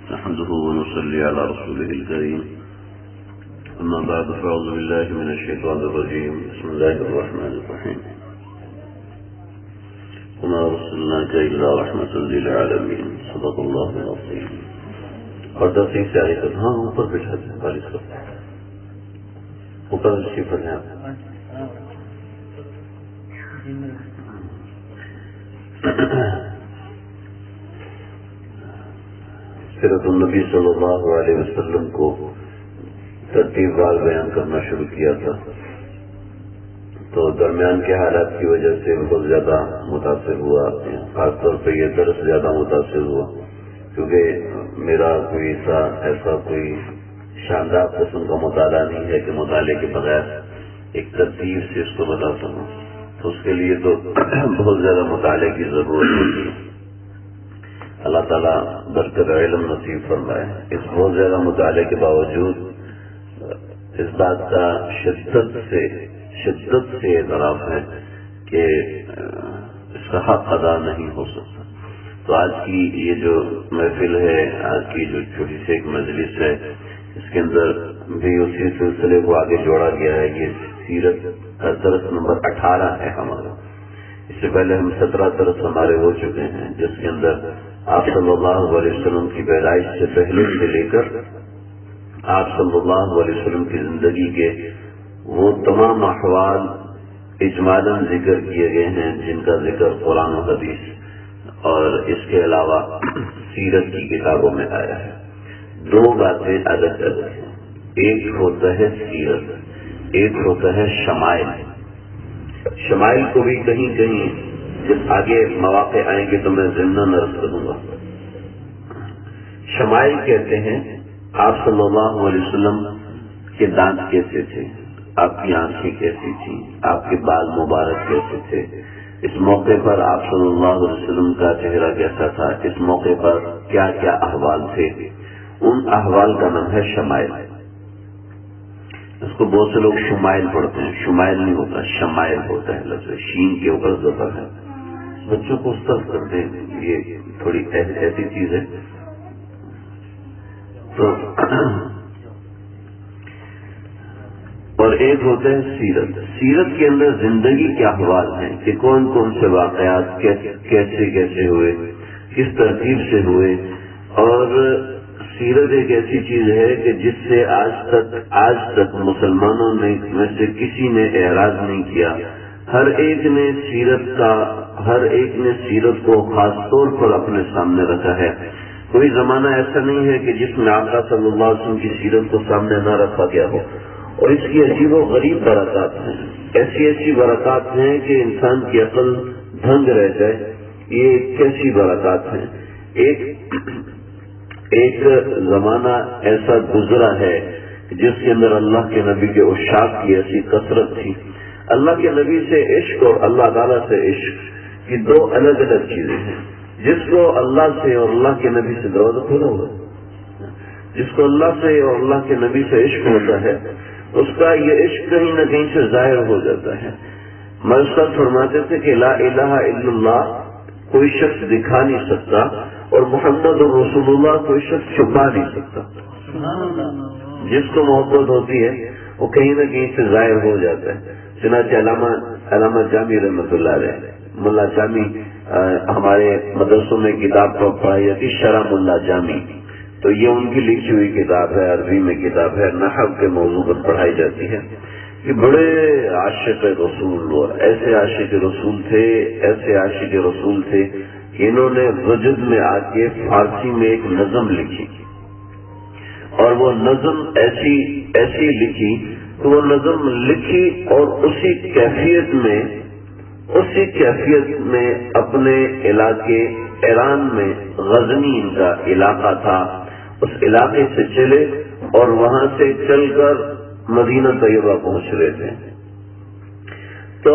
نحمده ونصلي على رسوله الكريم أما بعد فأعوذ بالله من الشيطان الرجيم بسم الله الرحمن الرحيم وما أرسلناك إلا رحمة للعالمين صدق الله العظيم. اور دسیں سے آگے کرتے ہاں اوپر بٹھاتے ہیں خالص کرتے ہیں اوپر اچھی پر ہیں سیرت النبی صلی اللہ علیہ وسلم کو ترتیب وار بیان کرنا شروع کیا تھا تو درمیان کے حالات کی وجہ سے بہت زیادہ متاثر ہوا، خاص طور پہ یہ درس زیادہ متاثر ہوا کیونکہ میرا کوئی ایسا کوئی شاندار قسم کا مطالعہ نہیں ہے کہ مطالعے کے بغیر ایک ترتیب سے اس کو بتا سکوں، تو اس کے لیے تو بہت زیادہ مطالعے کی ضرورت ہوتی ہے. اللہ تعالیٰ برکت علم نصیب فرمائے. اس بہت زیادہ مطالعے کے باوجود اس بات کا شدت سے اعتراف ہے کہ اس کا حق ادا نہیں ہو سکتا. تو آج کی یہ جو محفل ہے، آج کی جو چھوٹی سی ایک مجلس ہے، اس کے اندر بھی اسی سلسلے کو آگے جوڑا گیا ہے. یہ سیرت کا درس نمبر 18 ہے ہمارا. اس سے پہلے ہم 17 درس ہمارے ہو چکے ہیں جس کے اندر آپ صلی اللہ علیہ وسلم کی پیدائش سے پہلے سے لے کر آپ صلی اللہ علیہ وسلم کی زندگی کے وہ تمام احوال اجمالاً ذکر کیے گئے ہیں جن کا ذکر قرآن و حدیث اور اس کے علاوہ سیرت کی کتابوں میں آیا ہے. دو باتیں الگ الگ ہیں، ایک ہوتا ہے سیرت، ایک ہوتا ہے شمائل. شمائل کو بھی کہیں کہیں جب آگے مواقع آئیں گے تو میں ضمن عرض کروں گا. شمائل کہتے ہیں آپ صلی اللہ علیہ وسلم کے دانت کیسے تھے، آپ کی آنکھیں کیسی تھیں، آپ کے بال مبارک کیسے تھے، اس موقع پر آپ صلی اللہ علیہ وسلم کا چہرہ کیسا تھا، اس موقع پر کیا کیا احوال تھے. ان احوال کا نام ہے شمائل. اس کو بہت سے لوگ شمائل پڑھتے ہیں، شمائل نہیں ہوتا، شمائل ہوتا ہے. لفظ شین کے اوپر زبر ہے. بچوں کو اس طرف کرتے ہیں، یہ تھوڑی ایسی چیز ہے. تو اور ایک ہوتا ہے سیرت. سیرت کے اندر زندگی کے احوال ہیں کہ کون کون سے واقعات کیسے کیسے ہوئے، کس ترتیب سے ہوئے. اور سیرت ایک ایسی چیز ہے کہ جس سے آج تک مسلمانوں میں سے کسی نے اعراض نہیں کیا. ہر ایک نے سیرت کو خاص طور پر اپنے سامنے رکھا ہے. کوئی زمانہ ایسا نہیں ہے کہ جس میں آقا صلی اللہ علیہ وسلم کی سیرت کو سامنے نہ رکھا گیا ہو. اور اس کی عجیب و غریب برکات ہیں، ایسی برکات ہیں کہ انسان کی عقل دھنگ رہ جائے. یہ کیسی برکات ہیں. ایک زمانہ ایسا گزرا ہے جس کے اندر اللہ کے نبی کے عشاق کی ایسی کثرت تھی. اللہ کے نبی سے عشق اور اللہ تعالیٰ سے عشق یہ دو الگ الگ چیزیں ہیں. جس کو اللہ سے اور اللہ کے نبی سے دروازہ کھولا ہوا، جس کو اللہ سے اور اللہ کے نبی سے عشق ہوتا ہے اس کا یہ عشق کہیں نہ کہیں سے ظاہر ہو جاتا ہے. مرسد فرماتے تھے کہ لا الہ الا اللہ کوئی شخص دکھا نہیں سکتا اور محمد رسول اللہ کوئی شخص چھپا نہیں سکتا. جس کو محبت ہوتی ہے وہ کہیں نہ کہیں سے ظاہر ہو جاتا ہے. چنانچہ علامہ جامی رحمۃ اللہ علیہ، ملا جامی ہمارے مدرسوں میں کتاب پڑھائی جاتی شرح ملا جامی، تو یہ ان کی لکھی ہوئی کتاب ہے، عربی میں کتاب ہے، نحو کے موضوع پر پڑھائی جاتی ہے. یہ بڑے عاشق رسول، ایسے عاشق رسول تھے کہ انہوں نے وجد میں آ کے فارسی میں ایک نظم لکھی اور وہ نظم ایسی لکھی تو وہ نظم لکھی اور اسی کیفیت میں اپنے علاقے ایران میں غزنی ان کا علاقہ تھا، اس علاقے سے چلے اور وہاں سے چل کر مدینہ طیبہ پہنچ رہے تھے. تو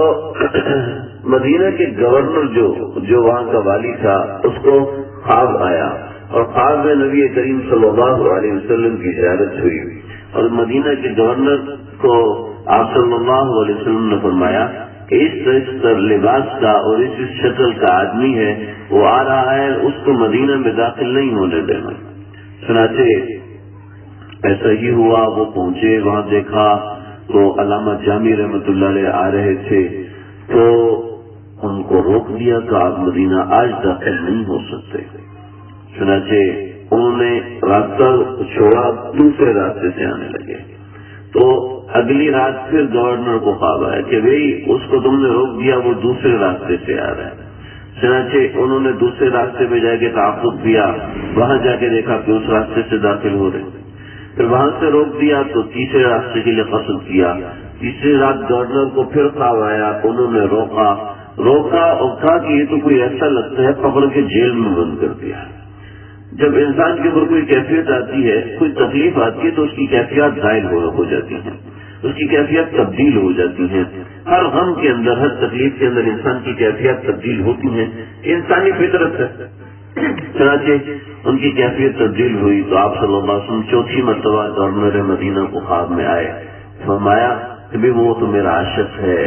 مدینہ کے گورنر جو وہاں کا والی تھا اس کو خواب آیا اور خواب میں نبی کریم صلی اللہ علیہ وسلم کی زیارت ہوئی اور مدینہ کے گورنر کو آپ صلی اللہ علیہ وسلم نے فرمایا کہ اس لباس کا اور اس شکل کا آدمی ہے، وہ آ رہا ہے، اس کو مدینہ میں داخل نہیں ہونے دینا. چنانچہ ایسا ہی ہوا، وہ پہنچے، وہاں دیکھا تو علامہ جامی رحمۃ اللہ علیہ آ رہے تھے، تو ان کو روک دیا کہ آپ مدینہ آج داخل نہیں ہو سکتے۔ چنانچہ انہوں نے راستہ چھوڑا، دوسرے راستے سے آنے لگے۔ تو اگلی رات پھر گورنر کو خواب آیا کہ بھئی اس کو تم نے روک دیا، وہ دوسرے راستے سے آ رہا ہے۔ چنانچہ انہوں نے دوسرے راستے پہ جا کے تعاقب دیا، وہاں جا کے دیکھا کہ اس راستے سے داخل ہو رہے، پھر وہاں سے روک دیا تو تیسرے راستے کے لیے قصد کیا۔ تیسری رات گورنر کو پھر خواب آیا، انہوں نے روکا اور کہا کہ یہ تو کوئی ایسا لگتا ہے پکڑ کے جیل میں بند کر دیا۔ جب انسان کے اوپر کوئی کیفیت آتی ہے، کوئی تکلیف آتی ہے تو اس کی کیفیت ظاہر ہو جاتی ہے، اس کی کیفیت تبدیل ہو جاتی ہے۔ ہر غم کے اندر، ہر تکلیف کے اندر انسان کی کیفیت تبدیل ہوتی ہے، انسانی فطرت ہے۔ چنانچہ ان کی کیفیت تبدیل ہوئی تو آپ صلی اللہ علیہ وسلم چوتھی مرتبہ گورنر مدینہ کو خواب میں آئے، فرمایا کہ وہ تو میرا عاشق ہے،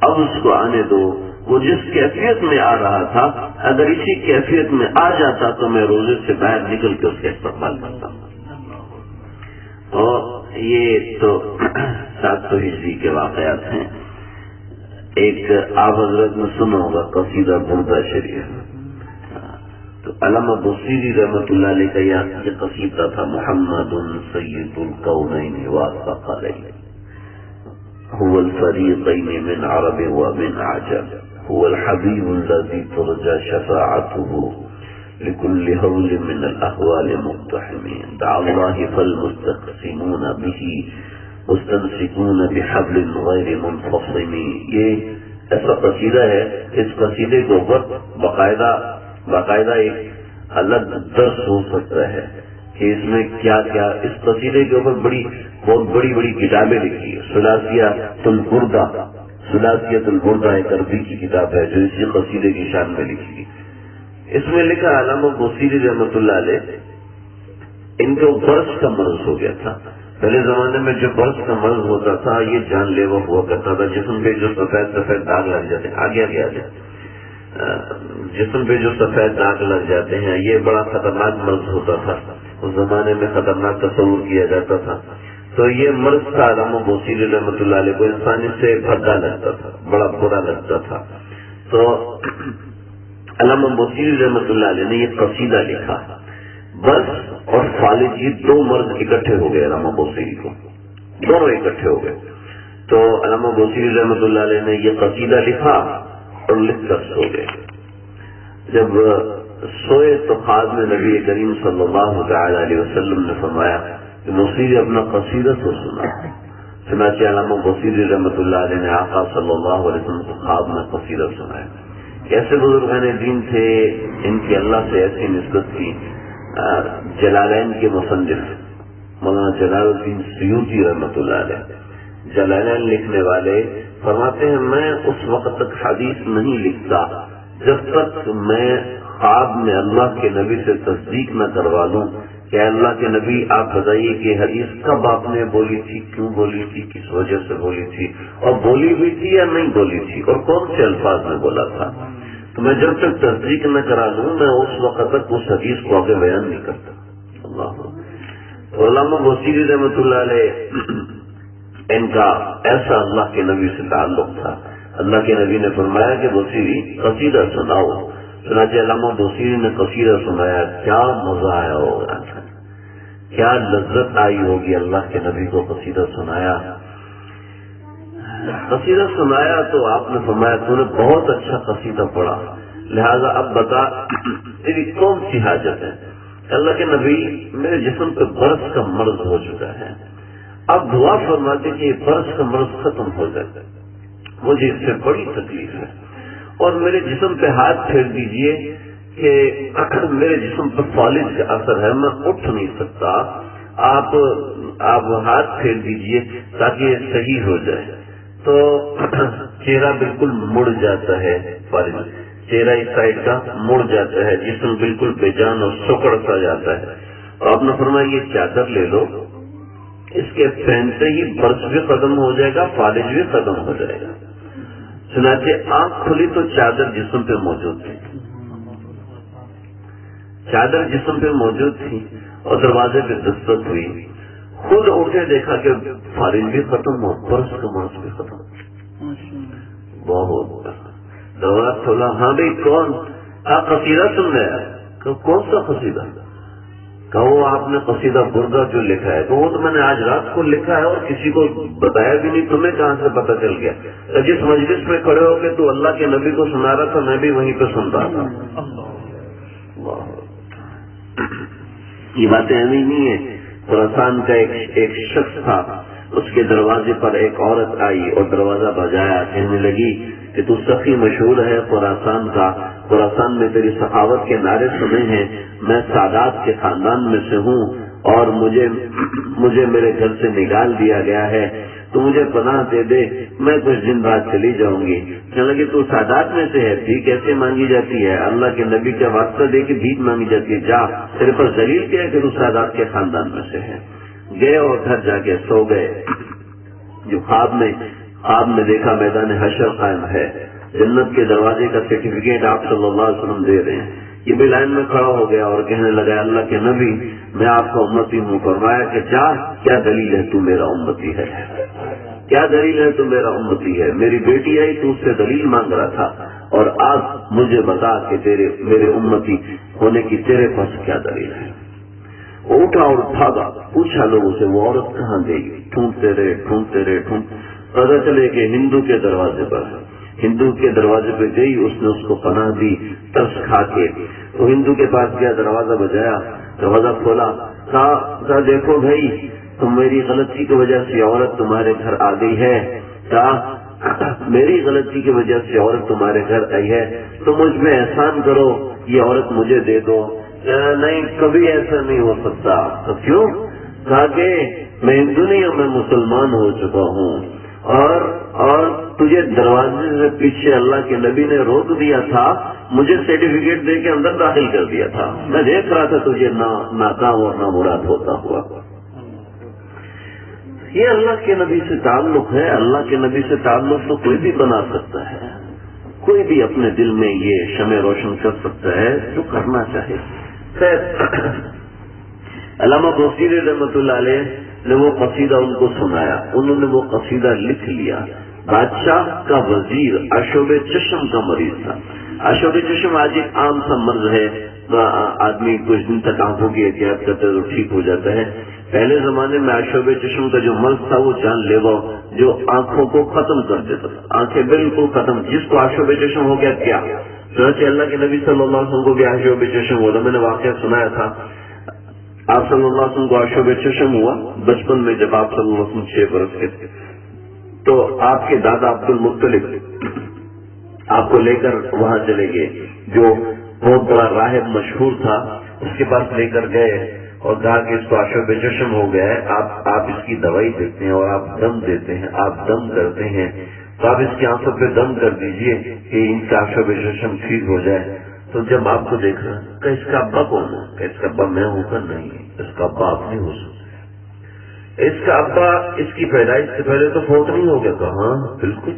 اب اس کو آنے دو۔ وہ جس کیفیت میں آ رہا تھا، اگر اسی کیفیت میں آ جاتا تو میں روزے سے باہر نکل کے اس کا استقبال کرتا۔ اور یہ تو 700 ہجری کے واقعات ہیں۔ ایک آپ حضرت نے سنا ہوگا قصیدہ بردہ شریف، تو علامہ بصیری رحمۃ اللہ علیہ کا یہ قصیدہ تھا، محمد سید الکونین والثقلین هو الفریقین من عرب ومن عجم هو الحبیب الذی ترجى شفاعته لكل هول من الاحوال مقتحمین دعا اللہ فالمستقسمون به مستمسکون بحبل غیر منفصم۔ یہ ایسا قصیدہ ہے، اس قصیدے کے اوپر باقاعدہ ایک الگ درس ہو سکتا ہے کہ اس میں کیا کیا، اس قصیدے کے اوپر بہت بڑی کتابیں لکھی ہے۔ ثلاثیۃ البردہ ایک عربی کی کتاب ہے جو اسی قصیدے کی شان میں لکھی۔ اس میں لکھا علامہ بصیری رحمۃ اللہ علیہ، ان کو برس کا مرض ہو گیا تھا۔ پہلے زمانے میں جو برس کا مرض ہوتا تھا یہ جان لیوا ہوا کرتا تھا، جسم پہ جو سفید داغ لگ جاتے ہیں، آگے جسم پہ جو سفید داغ لگ جاتے ہیں، یہ بڑا خطرناک مرض ہوتا تھا، اس زمانے میں خطرناک تصور کیا جاتا تھا۔ تو یہ مرض تھا علامہ بصیری رحمۃ اللہ علیہ کو، انسان اس سے بھگا لگتا تھا، بڑا برا لگتا تھا۔ تو علامہ بصیری رحمۃ اللہ علیہ نے یہ قصیدہ لکھا، برس اور فالج یہ دو مرض اکٹھے ہو گئے علامہ بصیری کو، دونوں اکٹھے ہو گئے۔ تو علامہ بصیری رحمۃ اللہ علیہ نے یہ قصیدہ لکھا اور لکھ کر سو گئے۔ جب سوئے تو خواب میں نبی کریم صلی اللہ تعالی علیہ وسلم نے فرمایا کہ بصیری اپنا قصیدہ تو سنا۔ چنانچہ علامہ بصیری رحمۃ اللہ علیہ نے آقا صلی اللہ علیہ وسلم کو خواب میں قصیدہ سنایا۔ ایسے بزرگان دین تھے، ان کی اللہ سے ایسی نسبت تھی۔ جلالین کے مصنف مولانا جلال الدین سیوطی رحمۃ اللہ علیہ، جلالین لکھنے والے، فرماتے ہیں میں اس وقت تک حدیث نہیں لکھتا جب تک میں خواب میں اللہ کے نبی سے تصدیق نہ کروا لوں کہ اللہ کے نبی آپ بتائیے کہ حدیث کب آپ نے بولی تھی، کیوں بولی تھی، کس وجہ سے بولی تھی، اور بولی ہوئی تھی یا نہیں بولی تھی، اور کون سے الفاظ میں بولا تھا۔ تو میں جب تک تصدیق نہ کرا لوں میں اس وقت تک اس حدیث کو آگے بیان نہیں کرتا۔ اللہ علامہ بصیری رحمۃ اللہ علیہ، ان کا ایسا اللہ کے نبی سے تعلق تھا، اللہ کے نبی نے فرمایا کہ بصیری قصیدہ سناؤ۔ چنانچہ علامہ بصیری نے قصیدہ سنایا، کیا مزہ آیا ہوگا، کیا لذت آئی ہوگی اللہ کے نبی کو قصیدہ سنایا۔ قصیدہ سنایا تو آپ نے فرمایا تو نے بہت اچھا قصیدہ پڑھا، لہذا اب بتا تیری کون سی حاجت ہے۔ اللہ کے نبی میرے جسم پہ برس کا مرض ہو چکا ہے، اب دعا فرماتے کہ یہ برس کا مرض ختم ہو جائے، مجھے اس سے بڑی تکلیف ہے، اور میرے جسم پہ ہاتھ پھیر دیجئے کہ میرے جسم پر فالج کا اثر ہے، میں اٹھ نہیں سکتا، آپ ہاتھ پھیر دیجئے تاکہ یہ صحیح ہو جائے۔ تو چہرہ بالکل مڑ جاتا ہے، چہرہ اس سائڈ کا مڑ جاتا ہے، جسم بالکل بے جان اور سکڑ سا جاتا ہے۔ اور آپ نے فرمایا یہ چادر لے لو، اس کے پہنتے ہی برس بھی ختم ہو جائے گا، فالج بھی ختم ہو جائے گا۔ چنانچہ آنکھ کھلی تو چادر جسم پہ موجود تھی، چادر جسم پہ موجود تھی، اور دروازے پہ دستک ہوئی، خود اٹھے دیکھا کہ فارغ بھی ختم ہو، برس کا ماس بھی ختم، بہت دروازہ کھولا، ہاں بھائی کون؟ آپ قصیدہ سن رہے ہیں؟ کون سا قصیدہ؟ کہا وہ آپ نے قصیدہ بردہ جو لکھا ہے، تو وہ تو میں نے آج رات کو لکھا ہے اور کسی کو بتایا بھی نہیں، تمہیں کہاں سے پتہ چل گیا؟ تو جس مجلس میں کھڑے ہو کے تو اللہ کے نبی کو سنا رہا تھا، میں بھی وہیں پہ سن رہا تھا۔ یہ باتیں ایسی نہیں ہے۔ خراسان کا ایک شخص تھا، اس کے دروازے پر ایک عورت آئی اور دروازہ بجایا، کہنے لگی کہ تو سخی مشہور ہے خراسان کا، خراسان میں تیری سخاوت کے نعرے سنے ہیں، میں سادات کے خاندان میں سے ہوں اور مجھے میرے گھر سے نکال دیا گیا ہے، تو مجھے پناہ دے دے، میں کچھ دن بعد چلی جاؤں گی۔ کہنے لگی تو سادات میں سے ہے، بھیک ایسے مانگی جاتی ہے؟ اللہ کے نبی کا واسطہ دے کے بھیک مانگی جاتی ہے؟ جا، تیرے پر دلیل کیا ہے کہ تو سادات کے خاندان میں سے ہے؟ گئے اور گھر جا کے سو گئے۔ جو خواب میں دیکھا میدان حشر قائم ہے، جنت کے دروازے کا سرٹیفکیٹ آپ صلی اللہ علیہ وسلم دے رہے ہیں۔ یہ بھی لائن میں کھڑا ہو گیا اور کہنے لگا اللہ کے نبی میں آپ کا امتی ہوں۔ فرمایا کہ جا، کیا دلیل ہے تو میرا امتی ہے؟ کیا دلیل ہے تو میرا امتی ہے؟ میری بیٹی آئی تو اس سے دلیل مانگ رہا تھا، اور آج مجھے بتا کہ میرے امتی ہونے کی تیرے پاس کیا دلیل ہے؟ وہ اٹھا اور بھاگا، پوچھا لوگوں سے وہ عورت کہاں گئی؟ ڈھونڈتے رہے پتا چلے کہ ہندو کے دروازے پر ہے۔ ہندو کے دروازے پہ گئی، اس نے اس کو پناہ دی ترس کھا کے۔ تو ہندو کے پاس گیا، دروازہ بجایا، دروازہ کھولا، کہا دیکھو بھائی تم میری غلطی کی وجہ سے عورت تمہارے گھر آ گئی ہے، کہا میری غلطی کی وجہ سے عورت تمہارے گھر آئی ہے تو مجھ میں احسان کرو، یہ عورت مجھے دے دو۔ نہیں، کبھی ایسا نہیں ہو سکتا۔ تو کیوں؟ کہا کہ میں ہندو نہیں ہوں، میں مسلمان ہو چکا ہوں، اور تجھے دروازے سے پیچھے اللہ کے نبی نے روک دیا تھا، مجھے سرٹیفکیٹ دے کے اندر داخل کر دیا تھا، میں دیکھ رہا تھا تجھے ناکام اور نامراد ہوتا ہوا۔ یہ اللہ کے نبی سے تعلق ہے، اللہ کے نبی سے تعلق تو کوئی بھی بنا سکتا ہے، کوئی بھی اپنے دل میں یہ شمع روشن کر سکتا ہے جو کرنا چاہے۔ خیر، علامہ بصیری رحمۃ اللہ علیہ نے وہ قصیدہ ان کو سنایا، انہوں نے وہ قصیدہ لکھ لیا۔ بادشاہ کا وزیر اشوب چشم کا مریض تھا۔ اشوب چشم آج ایک عام سا مرض ہے، آدمی کچھ دن تک آنکھوں کی احتیاط کرتا ہے تو ٹھیک ہو جاتا ہے۔ پہلے زمانے میں اشوب چشم کا جو مرض تھا وہ جان لیوا، جو آنکھوں کو ختم کر دیتا تھا، آنکھیں بالکل ختم۔ جس کو اشوب چشم ہو گیا کیا؟ چنانچہ اللہ کے نبی صلی اللہ علیہ وسلم کو بھی اشوب چشم ہوا، میں نے واقعہ سنایا تھا۔ آپ صلی اللہ علیہ وسلم کو اشوب چشم ہوا بچپن میں، جب آپ صلی اللہ علیہ وسلم 6 برس کے تھے، تو آپ کے دادا عبد المطلب آپ کو لے کر وہاں چلے گئے، جو بہت بڑا راہب مشہور تھا، اس کے پاس لے کر گئے اور کہا کہ اس کو اشوب چشم ہو گیا ہے، آپ اس کی دوائی دیتے ہیں اور آپ دم دیتے ہیں، آپ دم کرتے ہیں، تو آپ اس کی آنکھوں پہ دم کر دیجئے کہ ان کا اشوب چشم ٹھیک ہو جائے۔ تو جب آپ کو دیکھ رہا کہ اس کا ابا کون ہے؟ کہ اس کا ابا میں ہوں کر نہیں، اس کا ابا آپ نہیں ہو سکتا، اس کا ابا اس کی پیدائش سے پہلے تو فوت نہیں ہو گیا؟ کہاں بالکل،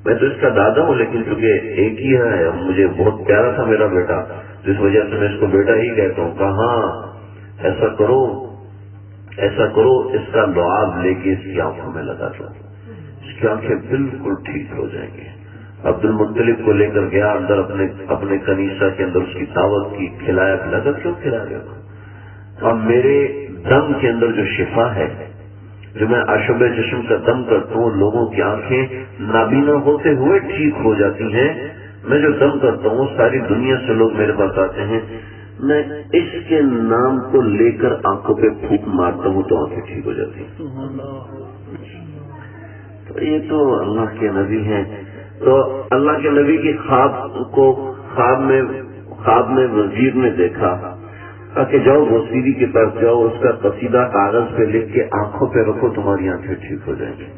میں تو اس کا دادا ہوں، لیکن چونکہ ایک ہی ہے، مجھے بہت پیارا تھا میرا بیٹا، جس وجہ سے میں اس کو بیٹا ہی کہتا ہوں۔ کہاں؟ ایسا کرو اس کا لعاب لے کے اس کی آنکھوں میں لگا دو، اس کی آنکھیں بالکل ٹھیک ہو جائیں گی۔ عبد المطلب کو لے کر گیا اندر، اپنے کنیسہ کے اندر اس کی دعوت کی، کھلایا پلایا۔ کیوں کھلا رہے ہو؟ اور میرے دم کے اندر جو شفا ہے، جو میں اشوب چشم کا دم کرتا ہوں، لوگوں کی آنکھیں نابینا ہوتے ہوئے ٹھیک ہو جاتی ہیں۔ میں جو دم کرتا ہوں ساری دنیا سے لوگ میرے پاس آتے ہیں، میں اس کے نام کو لے کر آنکھوں پہ پھونک مارتا ہوں تو آنکھیں ٹھیک ہو جاتی ہیں۔ تو یہ تو اللہ کے نبی ہیں۔ تو اللہ کے نبی کی خواب میں وزیر نے دیکھا کہ جاؤ وزیری کے پاس جاؤ، اس کا قصیدہ کاغذ پہ لکھ کے آنکھوں پہ رکھو، تمہاری آنکھیں ٹھیک ہو جائیں گی۔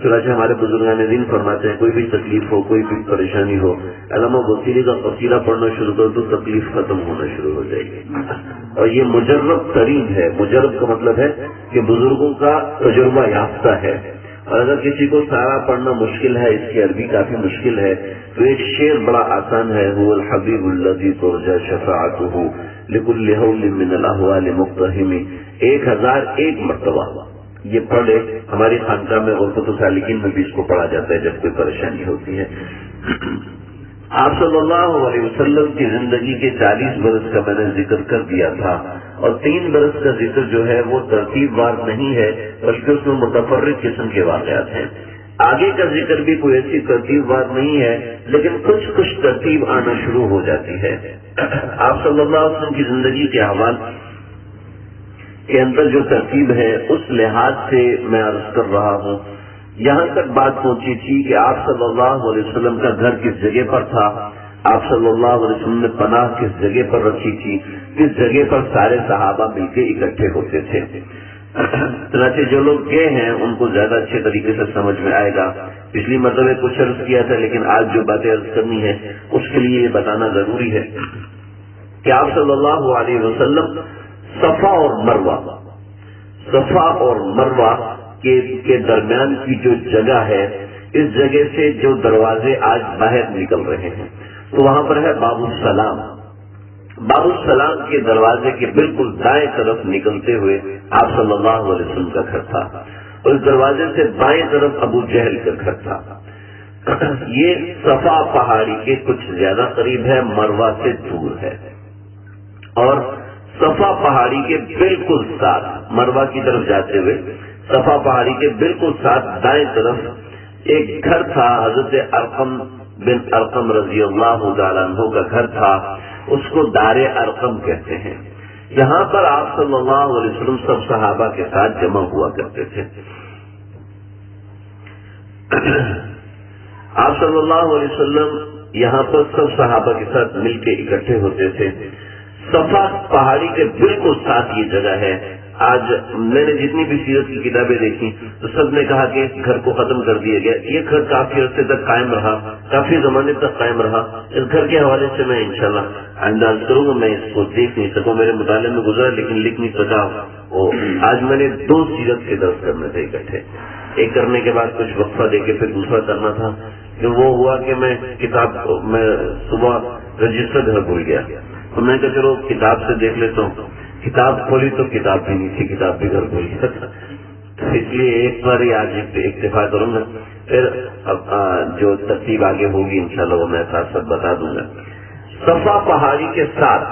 چنانچہ ہمارے بزرگان دین فرماتے ہیں کوئی بھی تکلیف ہو، کوئی بھی پریشانی ہو، علامہ وزیری کا قصیدہ پڑھنا شروع کرو تو تکلیف ختم ہونا شروع ہو جائے گی۔ اور یہ مجرب ترین ہے، مجرب کا مطلب ہے کہ بزرگوں کا تجربہ یافتہ ہے۔ اور اگر کسی کو سارا پڑھنا مشکل ہے، اس کی عربی کافی مشکل ہے، تو ایک شعر بڑا آسان ہے، هو الحبیب الذی ترجى شفاعته لکل حول من الاحوال مقتحم، 1001 مرتبہ یہ پڑھے. ہماری خانقاہ میں غرفت السالکین میں بھی اس کو پڑھا جاتا ہے جب کوئی پریشانی ہوتی ہے. آپ صلی اللہ علیہ وسلم کی زندگی کے 40 برس کا میں نے ذکر کر دیا تھا، اور 3 برس کا ذکر جو ہے وہ ترتیب وار نہیں ہے بلکہ اس میں متفرق قسم کے واقعات ہیں. آگے کا ذکر بھی کوئی ایسی ترتیب وار نہیں ہے لیکن کچھ ترتیب آنا شروع ہو جاتی ہے. آپ صلی اللہ علیہ وسلم کی زندگی کے احوال کے اندر جو ترتیب ہے اس لحاظ سے میں عرض کر رہا ہوں. یہاں تک بات پہنچی تھی کہ آپ صلی اللہ علیہ وسلم کا گھر کس جگہ پر تھا، آپ صلی اللہ علیہ وسلم نے پناہ کس جگہ پر رکھی تھی، کس جگہ پر سارے صحابہ مل کے اکٹھے ہوتے تھے. چنانچہ جو لوگ گئے ہیں ان کو زیادہ اچھے طریقے سے سمجھ میں آئے گا. پچھلی مرتبہ کچھ عرض کیا تھا لیکن آج جو باتیں عرض کرنی ہے اس کے لیے یہ بتانا ضروری ہے کہ آپ صلی اللہ علیہ وسلم صفا اور مروہ کے درمیان کی جو جگہ ہے، اس جگہ سے جو دروازے آج باہر نکل رہے ہیں تو وہاں پر ہے باب السلام. باب السلام کے دروازے کے بالکل دائیں طرف نکلتے ہوئے آپ صلی اللہ علیہ وسلم کا گھر تھا، اور اس دروازے سے بائیں طرف ابو جہل کا گھر تھا. یہ صفا پہاڑی کے کچھ زیادہ قریب ہے، مروہ سے دور ہے. اور صفا پہاڑی کے بالکل ساتھ مروہ کی طرف جاتے ہوئے صفا پہاڑی کے بالکل ساتھ دائیں طرف ایک گھر تھا، حضرت ارقم بن ارقم رضی اللہ تعالیٰ عنہ کا گھر تھا. اس کو دار ارقم کہتے ہیں. یہاں پر آپ صلی اللہ علیہ وسلم سب صحابہ کے ساتھ جمع ہوا کرتے تھے. آپ صلی اللہ علیہ وسلم یہاں پر سب صحابہ کے ساتھ مل کے اکٹھے ہوتے تھے. صفا پہاڑی کے بالکل ساتھ یہ جگہ ہے. آج میں نے جتنی بھی سیرت کی کتابیں دیکھی تو سب نے کہا کہ اس گھر کو ختم کر دیا گیا. یہ گھر کافی عرصے تک قائم رہا، کافی زمانے تک قائم رہا. اس گھر کے حوالے سے میں انشاءاللہ انداز کروں گا. میں اس کو دیکھ نہیں سکوں، میرے مطالعے میں گزرا لیکن لکھ نہیں سکا. آج میں نے 2 سیرت کے درس کرنے تھے اکٹھے. ایک کرنے کے بعد کچھ وقفہ دے کے پھر دوسرا کرنا تھا. کہ وہ ہوا کہ میں صبح رجسٹر گھر بھول گیا تو میں کہا چلو کتاب سے دیکھ لیتا ہوں. کتاب کھولی تو کتاب بھی نہیں تھی، کتاب بھی گھر بھول گیا تھا. تو اس لیے ایک بار ہی آج اکتفا کروں گا، پھر جو ترتیب آگے ہوگی انشاءاللہ وہ میں ساتھ بتا دوں گا. صفا پہاڑی کے ساتھ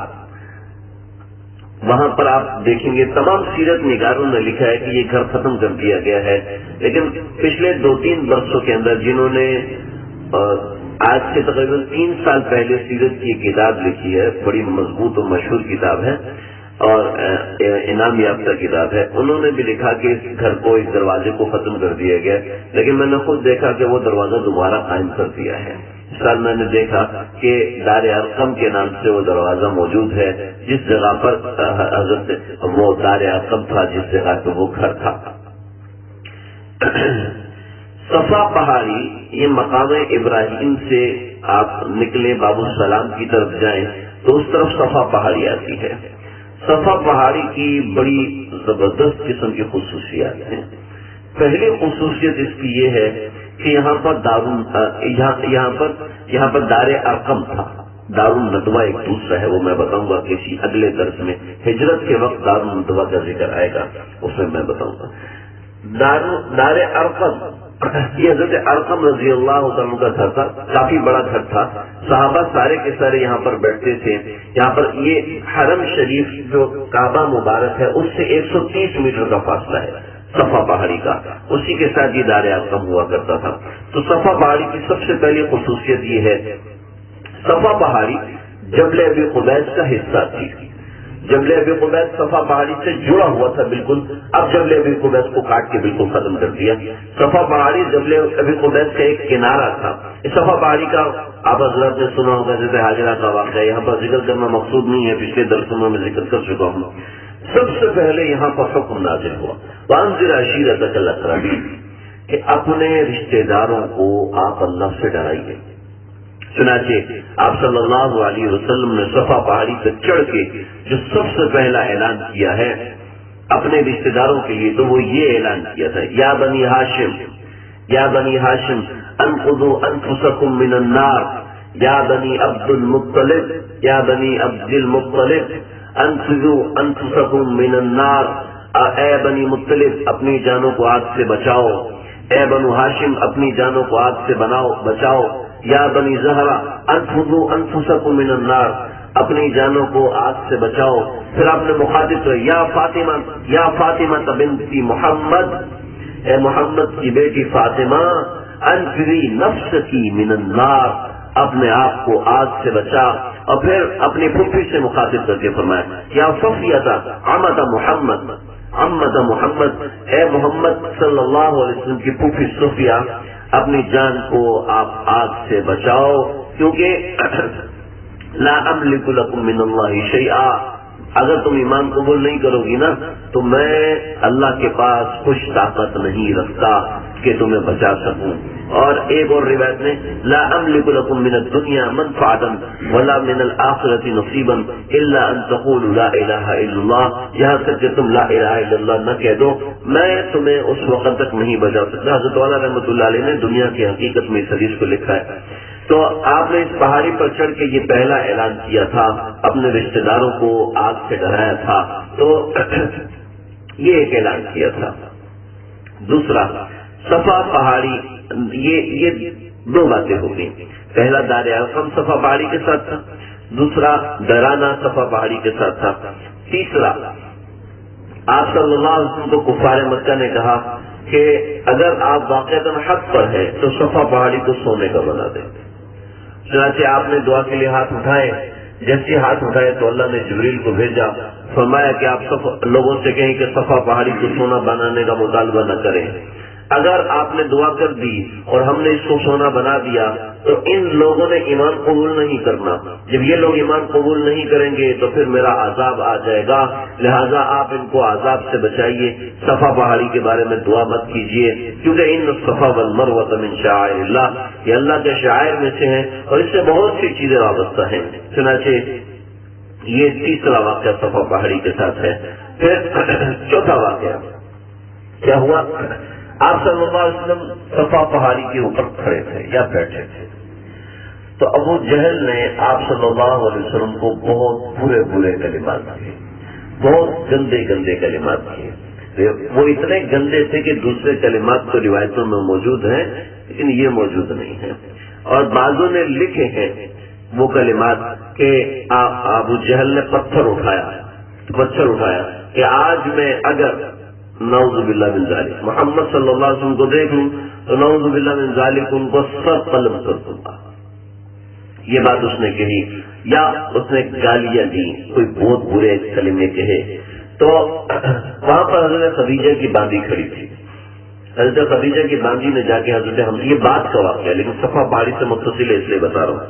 وہاں پر آپ دیکھیں گے تمام سیرت نگاروں نے لکھا ہے کہ یہ گھر ختم کر دیا گیا ہے. لیکن پچھلے 2-3 برسوں کے اندر جنہوں نے آج سے تقریباً 3 سال پہلے سیرت کی کتاب لکھی ہے، بڑی مضبوط اور مشہور کتاب ہے اور انعام یافتہ کتاب ہے، انہوں نے بھی لکھا کہ اس گھر کو، اس دروازے کو ختم کر دیا گیا. لیکن میں نے خود دیکھا کہ وہ دروازہ دوبارہ قائم کر دیا ہے. اس سال میں نے دیکھا کہ دار ارقم کے نام سے وہ دروازہ موجود ہے، جس جگہ پر حضرت وہ دار ارقم تھا، جس جگہ پہ وہ گھر تھا. صفا پہاڑی یہ مقام ابراہیم سے آپ نکلے باب السلام کی طرف جائیں تو اس طرف صفا پہاڑی آتی ہے. صفا پہاڑی کی بڑی زبردست قسم کی خصوصیات ہیں. پہلی خصوصیت اس کی یہ ہے کہ یہاں پر دار ارقم تھا. دار الندوہ ایک دوسرا ہے، وہ میں بتاؤں گا کسی اگلے درس میں. ہجرت کے وقت دار الندوہ کا ذکر آئے گا، اس میں بتاؤں گا. دار ارقم یہ حضرت ارقم رضی اللہ عنہ کا گھر تھا، کافی بڑا گھر تھا. صحابہ سارے کے سارے یہاں پر بیٹھتے تھے. یہاں پر یہ حرم شریف جو کعبہ مبارک ہے اس سے 130 میٹر کا فاصلہ ہے صفا پہاڑی کا، اسی کے ساتھ یہ دار ارقم ہوا کرتا تھا. تو صفا پہاڑی کی سب سے پہلی خصوصیت یہ ہے، صفا پہاڑی جبل ابی قبیس کا حصہ تھی. جبل ابی قبیس صفا پہاڑی سے جڑا ہوا تھا بالکل. اب جبل ابی قبیس کو کاٹ کے بالکل ختم کر دیا. صفا پہاڑی جبل ابی قبیس کا ایک کنارہ تھا. اس صفا پہاڑی کا آپ حضرات نے سنا ہوگا جیسے حاجرہ کا واقعہ، یہاں پر ذکر کرنا مقصود نہیں ہے، پچھلے درسوں میں ذکر کر چکا ہوں. سب سے پہلے یہاں پر حکم نازل ہوا وانذر عشیرتک الاقربین کہ اپنے رشتہ داروں کو آپ اللہ سے ڈرائیے. چنانچہ آپ صلی اللہ علیہ وسلم نے صفا پہاڑی سے چڑھ کے جو سب سے پہلا اعلان کیا ہے اپنے رشتہ داروں کے لیے تو وہ یہ اعلان کیا تھا، یا بنی ہاشم انقذوا انفسکم من النار، یا بنی عبد المطلب انفذوا انفسکم من النار، اے بنی مطلب اپنی جانوں کو آگ سے بچاؤ، اے بنو ہاشم اپنی جانوں کو آگ سے بچاؤ، یا بنی زہرا انفذوا انفسکم من النار، اپنی جانوں کو آگ سے بچاؤ۔ پھر آپ نے مخاطب تو یا فاطمہ بنت محمد، اے محمد کی بیٹی فاطمہ، انفری نفسکی من النار، اپنے آپ کو آگ سے بچا۔ اور پھر اپنی پھوپھی سے مخاطب کر کے فرمایا یا صفیہ عمت محمد، اے محمد صلی اللہ علیہ وسلم کی پھوپھی صفیہ، اپنی جان کو آپ آگ سے بچاؤ، کیونکہ لا املک لکم من اللہ شیئا، اگر تم ایمان قبول نہیں کرو گی نا تو میں اللہ کے پاس کچھ طاقت نہیں رکھتا کہ تمہیں بچا سکوں۔ اور ایک اور روایت میں لا املک لکم من الدنیا منفعتا ولا من الآخرۃ نصیبا الا ان تقولوا لا الہ الا اللہ، یہاں تک کہ تم لا الہ الا اللہ نہ کہہ دو میں تمہیں اس وقت تک نہیں بچا سکتا۔ حضرت والا رحمۃ اللہ علیہ نے دنیا کی حقیقت میں اس حدیث کو لکھا ہے۔ تو آپ نے اس پہاڑی پر چڑھ کے یہ پہلا اعلان کیا تھا، اپنے رشتہ داروں کو آگ سے ڈرایا تھا، تو یہ ایک اعلان کیا تھا۔ دوسرا صفا پہاڑی، یہ دو باتیں ہو گئی، پہلا دار ارقم صفا پہاڑی کے ساتھ تھا، دوسرا ڈرانا صفا پہاڑی کے ساتھ تھا۔ تیسرا آپ صلی اللہ علیہ وسلم کو کفار مکہ نے کہا کہ اگر آپ واقعتاً حق پر ہیں تو صفا پہاڑی کو سونے کا بنا دیں۔ چنانچہ آپ نے دعا کے لیے ہاتھ اٹھائے، جیسے ہاتھ اٹھائے تو اللہ نے جبریل کو بھیجا، فرمایا کہ آپ لوگوں سے کہیں کہ صفا پہاڑی کو سونا بنانے کا مطالبہ نہ کریں۔ اگر آپ نے دعا کر دی اور ہم نے اس کو سونا بنا دیا تو ان لوگوں نے ایمان قبول نہیں کرنا، جب یہ لوگ ایمان قبول نہیں کریں گے تو پھر میرا عذاب آ جائے گا، لہذا آپ ان کو عذاب سے بچائیے، صفا پہاڑی کے بارے میں دعا مت کیجیے، کیونکہ ان الصفا والمروہ من شعائر اللہ، یہ اللہ کے شعائر میں سے ہیں اور اس سے بہت سی چیزیں وابستہ ہیں۔ چنانچہ یہ تیسرا واقعہ صفا پہاڑی کے ساتھ ہے۔ پھر چوتھا واقعہ کیا ہوا، آپ صلی اللہ علیہ وسلم صفا پہاڑی کے اوپر کھڑے تھے یا بیٹھے تھے، تو ابو جہل نے آپ صلی اللہ علیہ وسلم کو بہت برے کلمات کیے، بہت گندے کلمات کیے۔ وہ اتنے گندے تھے کہ دوسرے کلمات تو روایتوں میں موجود ہیں لیکن یہ موجود نہیں ہیں، اور بعضوں نے لکھے ہیں وہ کلمات کہ ابو جہل نے پتھر اٹھایا کہ آج میں اگر نعوذ باللہ من ذالک محمد صلی اللہ علیہ وسلم کو دیکھ لوں تو نعوذ باللہ من ذالک ان کو سر قلم کر دوں گا، یہ بات اس نے کہی، یا اس نے گالیاں دی، کوئی بہت برے کلمے کہے۔ تو وہاں پر حضرت خدیجہ کی باندھی کھڑی تھی، حضرت خدیجہ کی باندھی نے جا کے حضرت حمزہ، یہ بات کا واقعہ لیکن صفا پہاڑی سے متصل ہے اس لیے بتا رہا ہوں،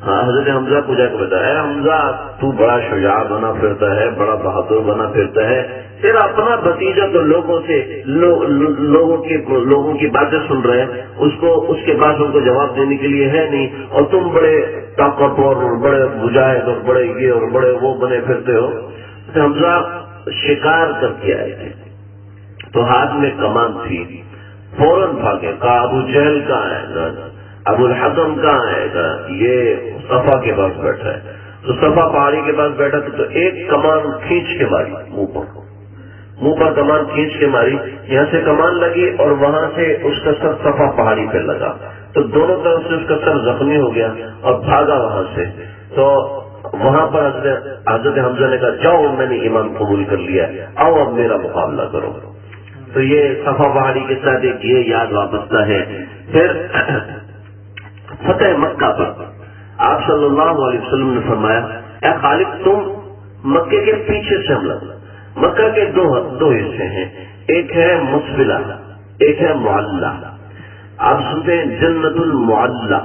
ہاں حضرت حمزہ کو جا کے بتایا، حمزہ تو بڑا شجاع بنا پھرتا ہے، بڑا بہادر بنا پھرتا ہے، تیرا اپنا بھتیجا تو لوگوں کی باتیں سن رہے ہیں، اس کے پاس ان کو جواب دینے کے لیے ہے نہیں، اور تم بڑے طاقتور اور بڑے مجاہد اور بڑے یہ اور بڑے وہ بنے پھرتے ہو۔ حمزہ شکار کر کے آئے تھے تو ہاتھ میں کمان تھی، فوراً بھاگے، کہا ابو جہل کہاں ہے گا، ابو الحکم کہاں ہے گا، یہ صفا کے پاس بیٹھا ہے۔ تو صفا پہاڑی کے پاس بیٹھا تو ایک کمان کھینچ کے ماری، منہ پر کمان کھینچ کے ماری، یہاں سے کمان لگی اور وہاں سے اس کا سر صفا پہاڑی پہ لگا، تو دونوں طرف سے اس کا سر زخمی ہو گیا اور بھاگا وہاں سے۔ تو وہاں پر حضرت حمزہ نے کہا جاؤ میں نے ایمان قبول کر لیا ہے، آؤ اب میرا مقابلہ کرو۔ تو یہ صفا پہاڑی کے ساتھ ایک یہ یاد وابستہ ہے۔ پھر فتح مکہ پر آپ صلی اللہ علیہ وسلم نے فرمایا اے خالد تم مکے کے پیچھے سے حملہ، مکہ کے دو حصے ہیں، ایک ہے مسبلہ، ایک ہے معلہ۔ آپ سنتے ہیں جنت المعلہ،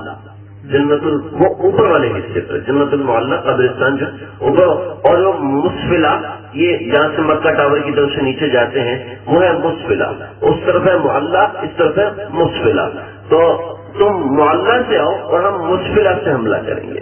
وہ اوپر والے حصے پر جنت المعلہ قبرستان جو اوپر، اور جو مسبلہ یہ جہاں سے مکہ ٹاور کی طرف سے نیچے جاتے ہیں وہ ہے مسبلہ، اس طرف ہے معلہ، اس طرف ہے مسبلہ۔ تو تم معلہ سے آؤ اور ہم مسبلہ سے حملہ کریں گے۔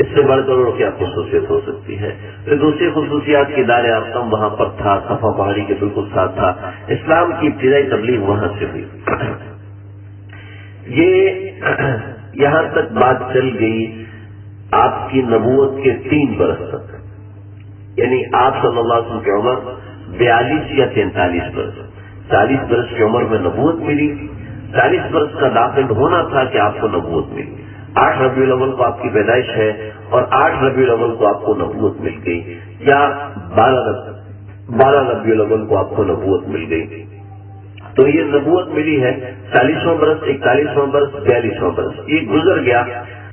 اس سے بڑھ کر اور کیا خصوصیت ہو سکتی ہے؟ پھر دوسری خصوصیات کی دار ارقم وہاں پر تھا، صفا پہاڑی کے بالکل ساتھ تھا، اسلام کی ابتدائی تبلیغ وہاں سے ہوئی۔ یہ یہاں تک بات چل گئی آپ کی نبوت کے 3 برس تک، یعنی آپ صلی اللہ علیہ وسلم کی عمر 42 یا 43 برس، 40 برس کی عمر میں نبوت ملی، 40 برس کا داخل ہونا تھا کہ آپ کو نبوت ملی۔ 8 ربیع الاول کو آپ کی پیدائش ہے اور 8 ربیع الاول کو آپ کو نبوت مل گئی، یا 12 ربیع الاول کو آپ کو نبوت مل گئی۔ تو یہ نبوت ملی ہے 40واں برس، 41واں برس، 42واں برس، یہ گزر گیا۔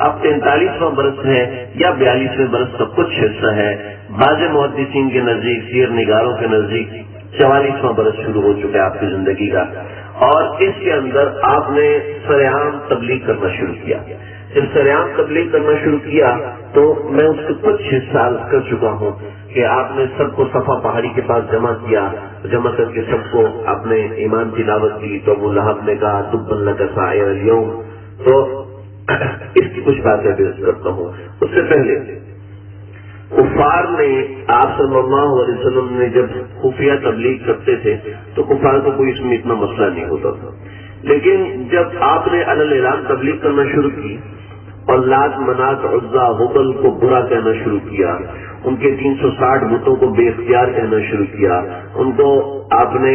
اب 43واں برس ہے یا 42ویں برس کا کچھ حصہ ہے، بعض محدثین کے نزدیک، سیر نگاروں کے نزدیک 44واں برس شروع ہو چکا ہے آپ کی زندگی کا، اور اس کے اندر آپ نے سرعام تبلیغ کرنا شروع کیا۔ جب سرعام تبلیغ کرنا شروع کیا تو میں اس کے کچھ حصہ کر چکا ہوں کہ آپ نے سب کو صفا پہاڑی کے پاس جمع کیا، جمع کر کے سب کو آپ نے ایمان کی دعوت دی، تو ابو لہب نے کہا تبا لک سائر اليوم۔ تو اس کی کچھ باتیں پیش کرتا ہوں۔ اس سے پہلے کفار نے آپ صلی اللہ علیہ وسلم نے جب خفیہ تبلیغ کرتے تھے تو کفار کو کوئی اس میں اتنا مسئلہ نہیں ہوتا تھا، لیکن جب آپ نے علی اعلان تبلیغ کرنا شروع کی اور لات، منات، عزا، ہبل کو برا کہنا شروع کیا، ان کے 360 بتوں کو بے اختیار کہنا شروع کیا، ان کو آپ نے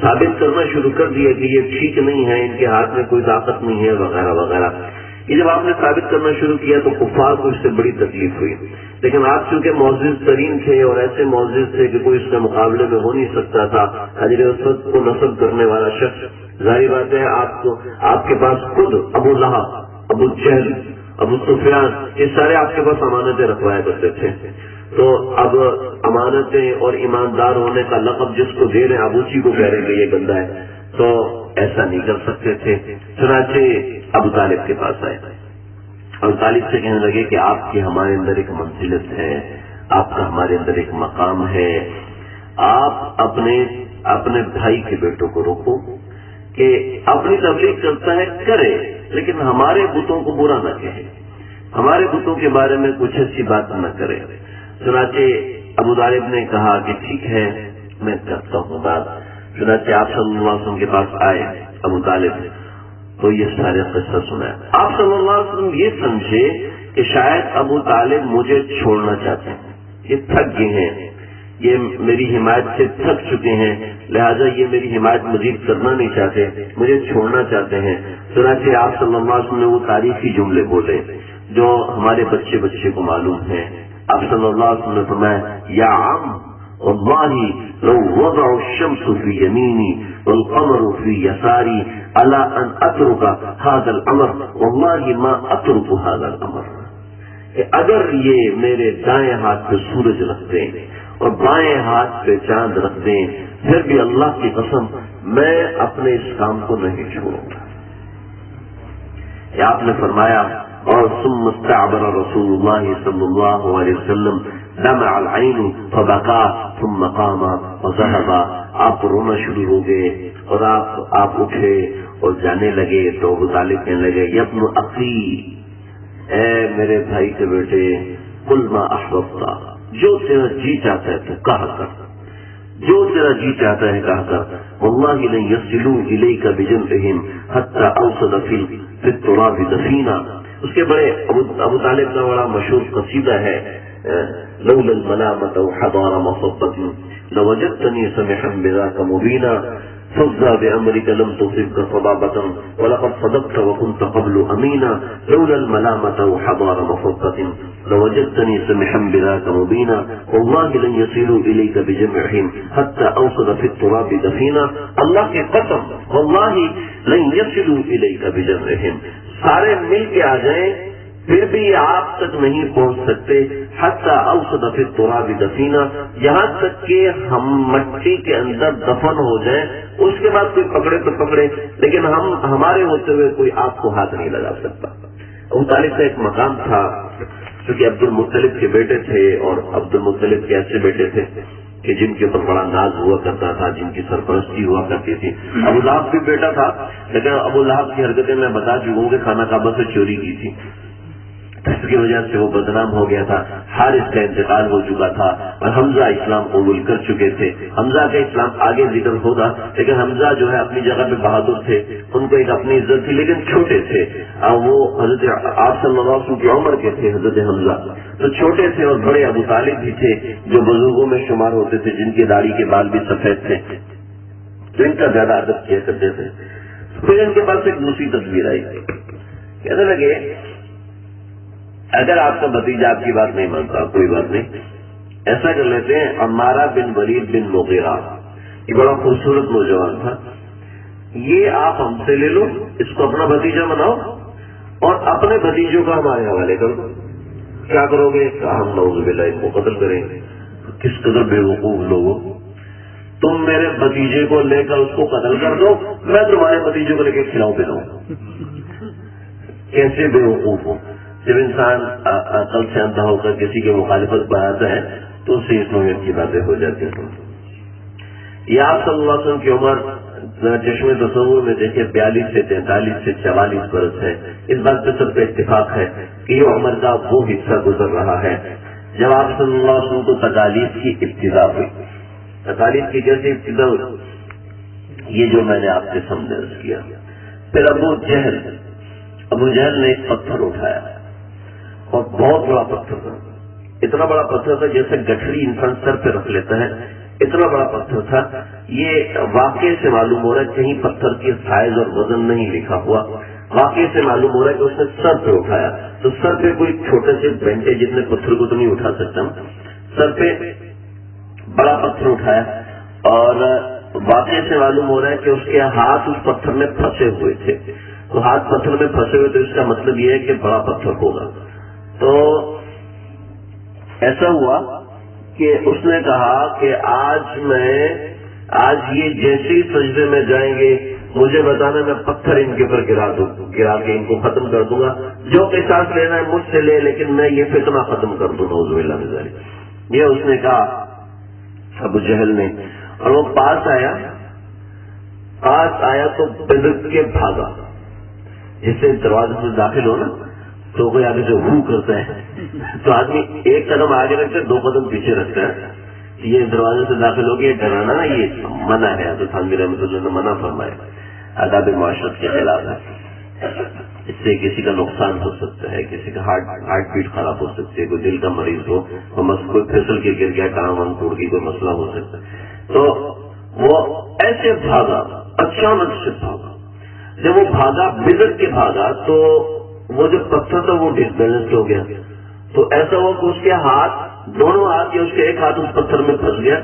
ثابت کرنا شروع کر دیا کہ یہ ٹھیک نہیں ہے، ان کے ہاتھ میں کوئی طاقت نہیں ہے، وغیرہ وغیرہ، یہ جب آپ نے ثابت کرنا شروع کیا تو کفار کو اس سے بڑی تکلیف ہوئی۔ لیکن آپ چونکہ معزز ترین تھے اور ایسے معزز تھے کہ کوئی اس کے مقابلے میں ہو نہیں سکتا تھا، حجر اسود کو نصب کرنے والا شخص، ظاہر بات ہے آپ کے پاس خود ابو لہب، ابو جہل، ابو سفیان، یہ سارے آپ کے پاس امانتیں رکھوایا کرتے تھے۔ تو اب امانتیں اور ایماندار ہونے کا لقب جس کو دے رہے ہیں، ابو جی کو کہہ رہے ہیں کہ یہ گندا ہے، تو ایسا نہیں کر سکتے تھے۔ چنانچہ ابو طالب کے پاس آئے، ابو طالب سے کہنے لگے کہ آپ کی ہمارے اندر ایک منزلت ہے، آپ کا ہمارے اندر ایک مقام ہے، آپ اپنے بھائی کے بیٹوں کو روکو کہ اپنی تبلیغ کرتا ہے کرے، لیکن ہمارے بتوں کو برا نہ کہے، ہمارے بتوں کے بارے میں کچھ اچھی بات نہ کرے۔ چنانچہ ابو طالب نے کہا کہ ٹھیک ہے میں کرتا ہوں بات۔ چنانچہ آپ صلی اللہ علیہ وسلم کے پاس آئے ابو طالب، تو یہ سارے قصہ سنایا۔ آپ صلی اللہ علیہ وسلم یہ سمجھے کہ شاید ابو طالب مجھے چھوڑنا چاہتے ہیں، یہ تھک گئے ہیں، یہ میری حمایت سے تھک چکے ہیں، لہذا یہ میری حمایت مزید کرنا نہیں چاہتے، مجھے چھوڑنا چاہتے ہیں۔ چنانچہ آپ صلی اللہ علیہ وسلم نے وہ تاریخی جملے بولے جو ہمارے بچے کو معلوم ہیں۔ آپ صلی اللہ علیہ وسلم نے فرمایا یا عم واللہ لو وضع الشمس فی یمینی والقمر فی یساری الا ان اترک هذا الامر واللہ ما اترک هذا الامر، کہ اگر یہ میرے دائیں ہاتھ پہ سورج رکھ دیں اور بائیں ہاتھ پہ چاند رکھ دیں، پھر بھی اللہ کی قسم میں اپنے اس کام کو نہیں چھوڑوں گا۔ آپ نے فرمایا اور ثم استعبر رسول اللہ صلی اللہ علیہ وسلم دمع العین فبکا ثم قام وذهب، آپ رونا شروع ہو گئے اور آپ اٹھے اور جانے لگے۔ تو ابو طالب کہنے لگے یا ابن اخی، اے میرے بھائی کے بیٹے، قل ما احببت، جو تیرا جی چاہتا ہے تو کہا کر، جو تیرا جی چاہتا ہے کہا کر، واللہ لن یصلوا الیک بجمعہم حتی اوصل فی التراب دفینا۔ اس کے بڑے ابو طالب کا بڑا مشہور قصیدہ ہے لولا الملامة وحضار مصبة لوجدتني سمحا بذاك مبينا فضى بأمرك لم تصبك صبابة ولقد صدقت وكنت قبل أمينا لولا الملامة وحضار مصبة لوجدتني سمحا بذاك مبينا والله لن يصلوا إليك بجمعهم حتى أوصل في التراب دفينا۔ اللہ کی قسم واللہ لن يصلوا إليك بجمعهم، سارے مل کے آ جائیں پھر بھی آپ تک نہیں پہنچ سکتے، حتی اوصل فی التراب دفینا، یہاں تک کہ ہم مٹی کے اندر دفن ہو جائیں، اس کے بعد کوئی پکڑے تو پکڑے، لیکن ہمارے ہوتے ہوئے کوئی آپ کو ہاتھ نہیں لگا سکتا۔ ابو طالب کا ایک مقام تھا، کیونکہ عبد المطلب کے بیٹے تھے، اور عبد المطلب کے ایسے بیٹے تھے کہ جن کے اوپر بڑا ناز ہوا کرتا تھا، جن کی سرپرستی ہوا کرتی تھی۔ ابو لہب بھی بیٹا تھا، لیکن ابو لہب کی حرکتیں میں بتا چکا ہوں کہ خانہ کعبہ سے چوری کی تھی، اس کی وجہ سے وہ بدنام ہو گیا تھا. حارث کا انتقال ہو چکا تھا اور حمزہ اسلام قبول کر چکے تھے. حمزہ کا اسلام آگے ذکر ہوگا، لیکن حمزہ جو ہے اپنی جگہ پہ بہادر تھے، ان کو ایک اپنی عزت تھی، لیکن چھوٹے تھے. وہ حضرت آپ صلی اللہ علیہ وسلم کی عمر کے تھے حضرت حمزہ، تو چھوٹے تھے. اور بڑے ابو طالب بھی تھے جو بزرگوں میں شمار ہوتے تھے، جن کے داڑھی کے بال بھی سفید تھے، تو ان کا زیادہ ادب کیا کرتے تھے. پھر ان کے پاس ایک دوسری تصویر آئی، کہنے لگے اگر آپ کا بھتیجا آپ کی بات نہیں مانتا کوئی بات نہیں، ایسا کر لیتے ہیں عمارہ بن ولید بن مغیرہ، یہ بڑا خوبصورت نوجوان تھا، یہ آپ ہم سے لے لو، اس کو اپنا بھتیجا بناؤ اور اپنے بھتیجوں کا ہمارے حوالے کر دو. کیا کرو گے؟ ہم نعوذ باللہ ان کو قتل کریں گے. کس قدر بے وقوف لوگوں، تم میرے بھتیجے کو لے کر اس کو قتل کر دو، میں تمہارے بھتیجے کو لے کے کھلاؤں پلاؤں. کیسے بے وقوف ہو. جب انسان عقل سے اندھا ہو کر کسی کی مخالفت بناتا ہے تو اس سے اس نوعیت کی باتیں ہو جاتی ہیں. یہ آپ صلی اللہ علیہ وسلم کی عمر چشم تصور میں دیکھیں 42 سے 43 سے 44 برس ہے. اس بات پہ سب پہ اتفاق ہے کہ یہ عمر کا وہ حصہ گزر رہا ہے جب آپ صلی اللہ علیہ وسلم کو تکالیف کی ابتدا ہوئی. تکالیف کی کیسے ابتدا ہوئی یہ جو میں نے آپ کے سامنے عرض کیا. پھر ابو جہل نے ایک پتھر اٹھایا اور بہت بڑا پتھر تھا، اتنا بڑا پتھر تھا جیسے گٹھڑی انسان سر پہ رکھ لیتا ہے، اتنا بڑا پتھر تھا. یہ واقعے سے معلوم ہو رہا ہے کہیں پتھر کی سائز اور وزن نہیں لکھا ہوا، واقعے سے معلوم ہو رہا ہے کہ اس نے سر پہ اٹھایا. تو سر پہ کوئی چھوٹے سے بینٹے جتنے پتھر کو تو نہیں اٹھا سکتا، سر پہ بڑا پتھر اٹھایا. اور واقعے سے معلوم ہو رہا ہے کہ اس کے ہاتھ اس پتھر میں پھنسے ہوئے تھے. تو ہاتھ پتھر میں پھنسے ہوئے تو اس کا مطلب یہ ہے کہ بڑا پتھر ہوگا. تو ایسا ہوا کہ اس نے کہا کہ آج یہ جیسے ہی سجدے میں جائیں گے مجھے بتانا، میں پتھر ان کے اوپر گرا کے ان کو ختم کر دوں گا. جو قصاص لینا ہے مجھ سے لے، لیکن میں یہ فتنہ ختم کر دوں. نعوذ باللہ من ذالک. یہ اس نے کہا ابو جہل نے. اور وہ پاس آیا تو بدر کے بھاگا. جس سے دروازے سے داخل ہو نا تو کوئی آگے سے ہو کرتا ہے تو آدمی ایک قدم آگے رکھتا ہے 2 قدم پیچھے رکھتا ہے. یہ دروازے سے داخل ہو گیا، یہ ڈرانا نا یہ منع ہے. حضرت تھانوی رحمۃ اللہ نے منع فرمایا، آداب معاشرت کے خلاف ہے. اس سے کسی کا نقصان ہو سکتا ہے، کسی کا ہارٹ بیٹ خراب ہو سکتی ہے، کوئی دل کا مریض ہو، کوئی پھسل کے گر گیا، ٹانگ وانگ ٹوٹ گئی، کوئی مسئلہ ہو سکتا ہے. تو وہ ایسے بھاگا، اچانک سے بھاگا. جب وہ بھاگا بدر کے بھاگا تو وہ جو پتھر تھا وہ ڈس بیلنس ہو گیا. تو ایسا ہوا کہ اس کے ہاتھ، دونوں ہاتھ یا اس کے ایک ہاتھ اس پتھر میں پھنس گیا.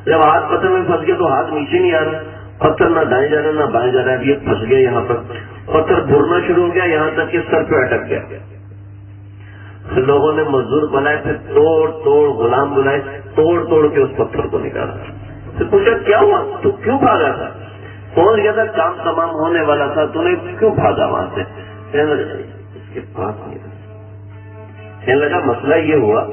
جب ہاتھ پتھر میں پھنس گیا تو ہاتھ نیچے نہیں آ رہا، پتھر نہ دائیں جا رہا نہ بائیں جا رہا ہے. یہ پھنس گیا یہاں پر، پتھر بھرنا شروع ہو گیا یہاں تک کہ سر پہ اٹک گیا. پھر لوگوں نے مزدور بنائے، پھر توڑ غلام بنائے، توڑ کے اس پتھر کو نکالا. پھر پوچھا کیا ہوا، تو کیوں بھاگا تھا؟ پہنچ گیا تھا، کام تمام ہونے والا تھا، تو نے کیوں بھاگا وہاں سے؟ اس کے پاس نہیں تھا. کہنے لگا مسئلہ یہ ہوا،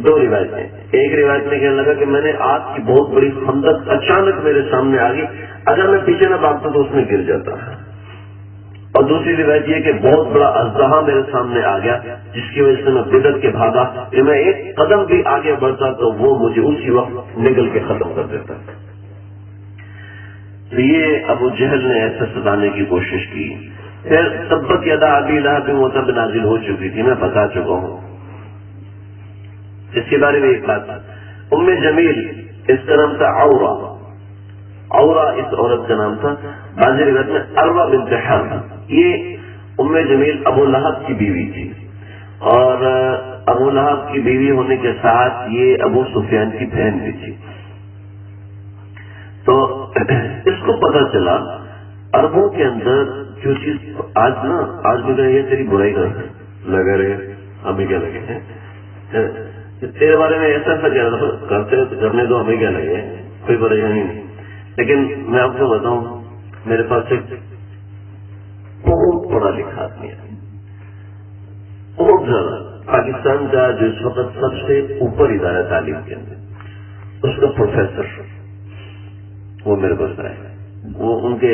2 روایتیں. ایک روایت میں کہنے لگا کہ میں نے آگ کی بہت بڑی خندق اچانک میرے سامنے آ گئی، اگر میں پیچھے نہ بھاگتا تو اس میں گر جاتا. اور دوسری روایت یہ کہ بہت بڑا اژدہا میرے سامنے آ گیا جس کی وجہ سے میں بدر کے بھاگا کہ میں ایک قدم بھی آگے بڑھتا تو وہ مجھے اسی وقت نگل کے ختم کر دیتا. تو یہ ابو جہل نے ایسا ستانے کی کوشش کی. پھر تبت یدا ابی لہب وتب نازل ہو چکی تھی، میں بتا چکا ہوں. اس کے بارے میں ایک بات، ام جمیل اس کا نام تھا عورہ اس عورت کا نام تھا. بعض روایت میں عروہ بنت حرب. یہ ام جمیل ابو لہب کی بیوی تھی، اور ابو لہب کی بیوی ہونے کے ساتھ یہ ابو سفیان کی بہن بھی تھی. تو اس کو پتا چلا عربوں کے اندر جو چیز آج بھی یہ تیری برائی کر لگا رہے، ہمیں کیا لگے ہیں تیرے بارے میں ایسا کہہ رہا تھا، کرنے دو، ہمیں کیا لگے، کوئی پریشانی نہیں. لیکن میں آپ کو بتاؤں، میرے پاس ایک بہت پڑھا لکھا آدمی ہے، بہت زیادہ، پاکستان کا جو اس وقت سب سے اوپر ادارہ تعلیم کے اندر، اس کا پروفیسر وہ میرے پاس آئے. وہ ان کے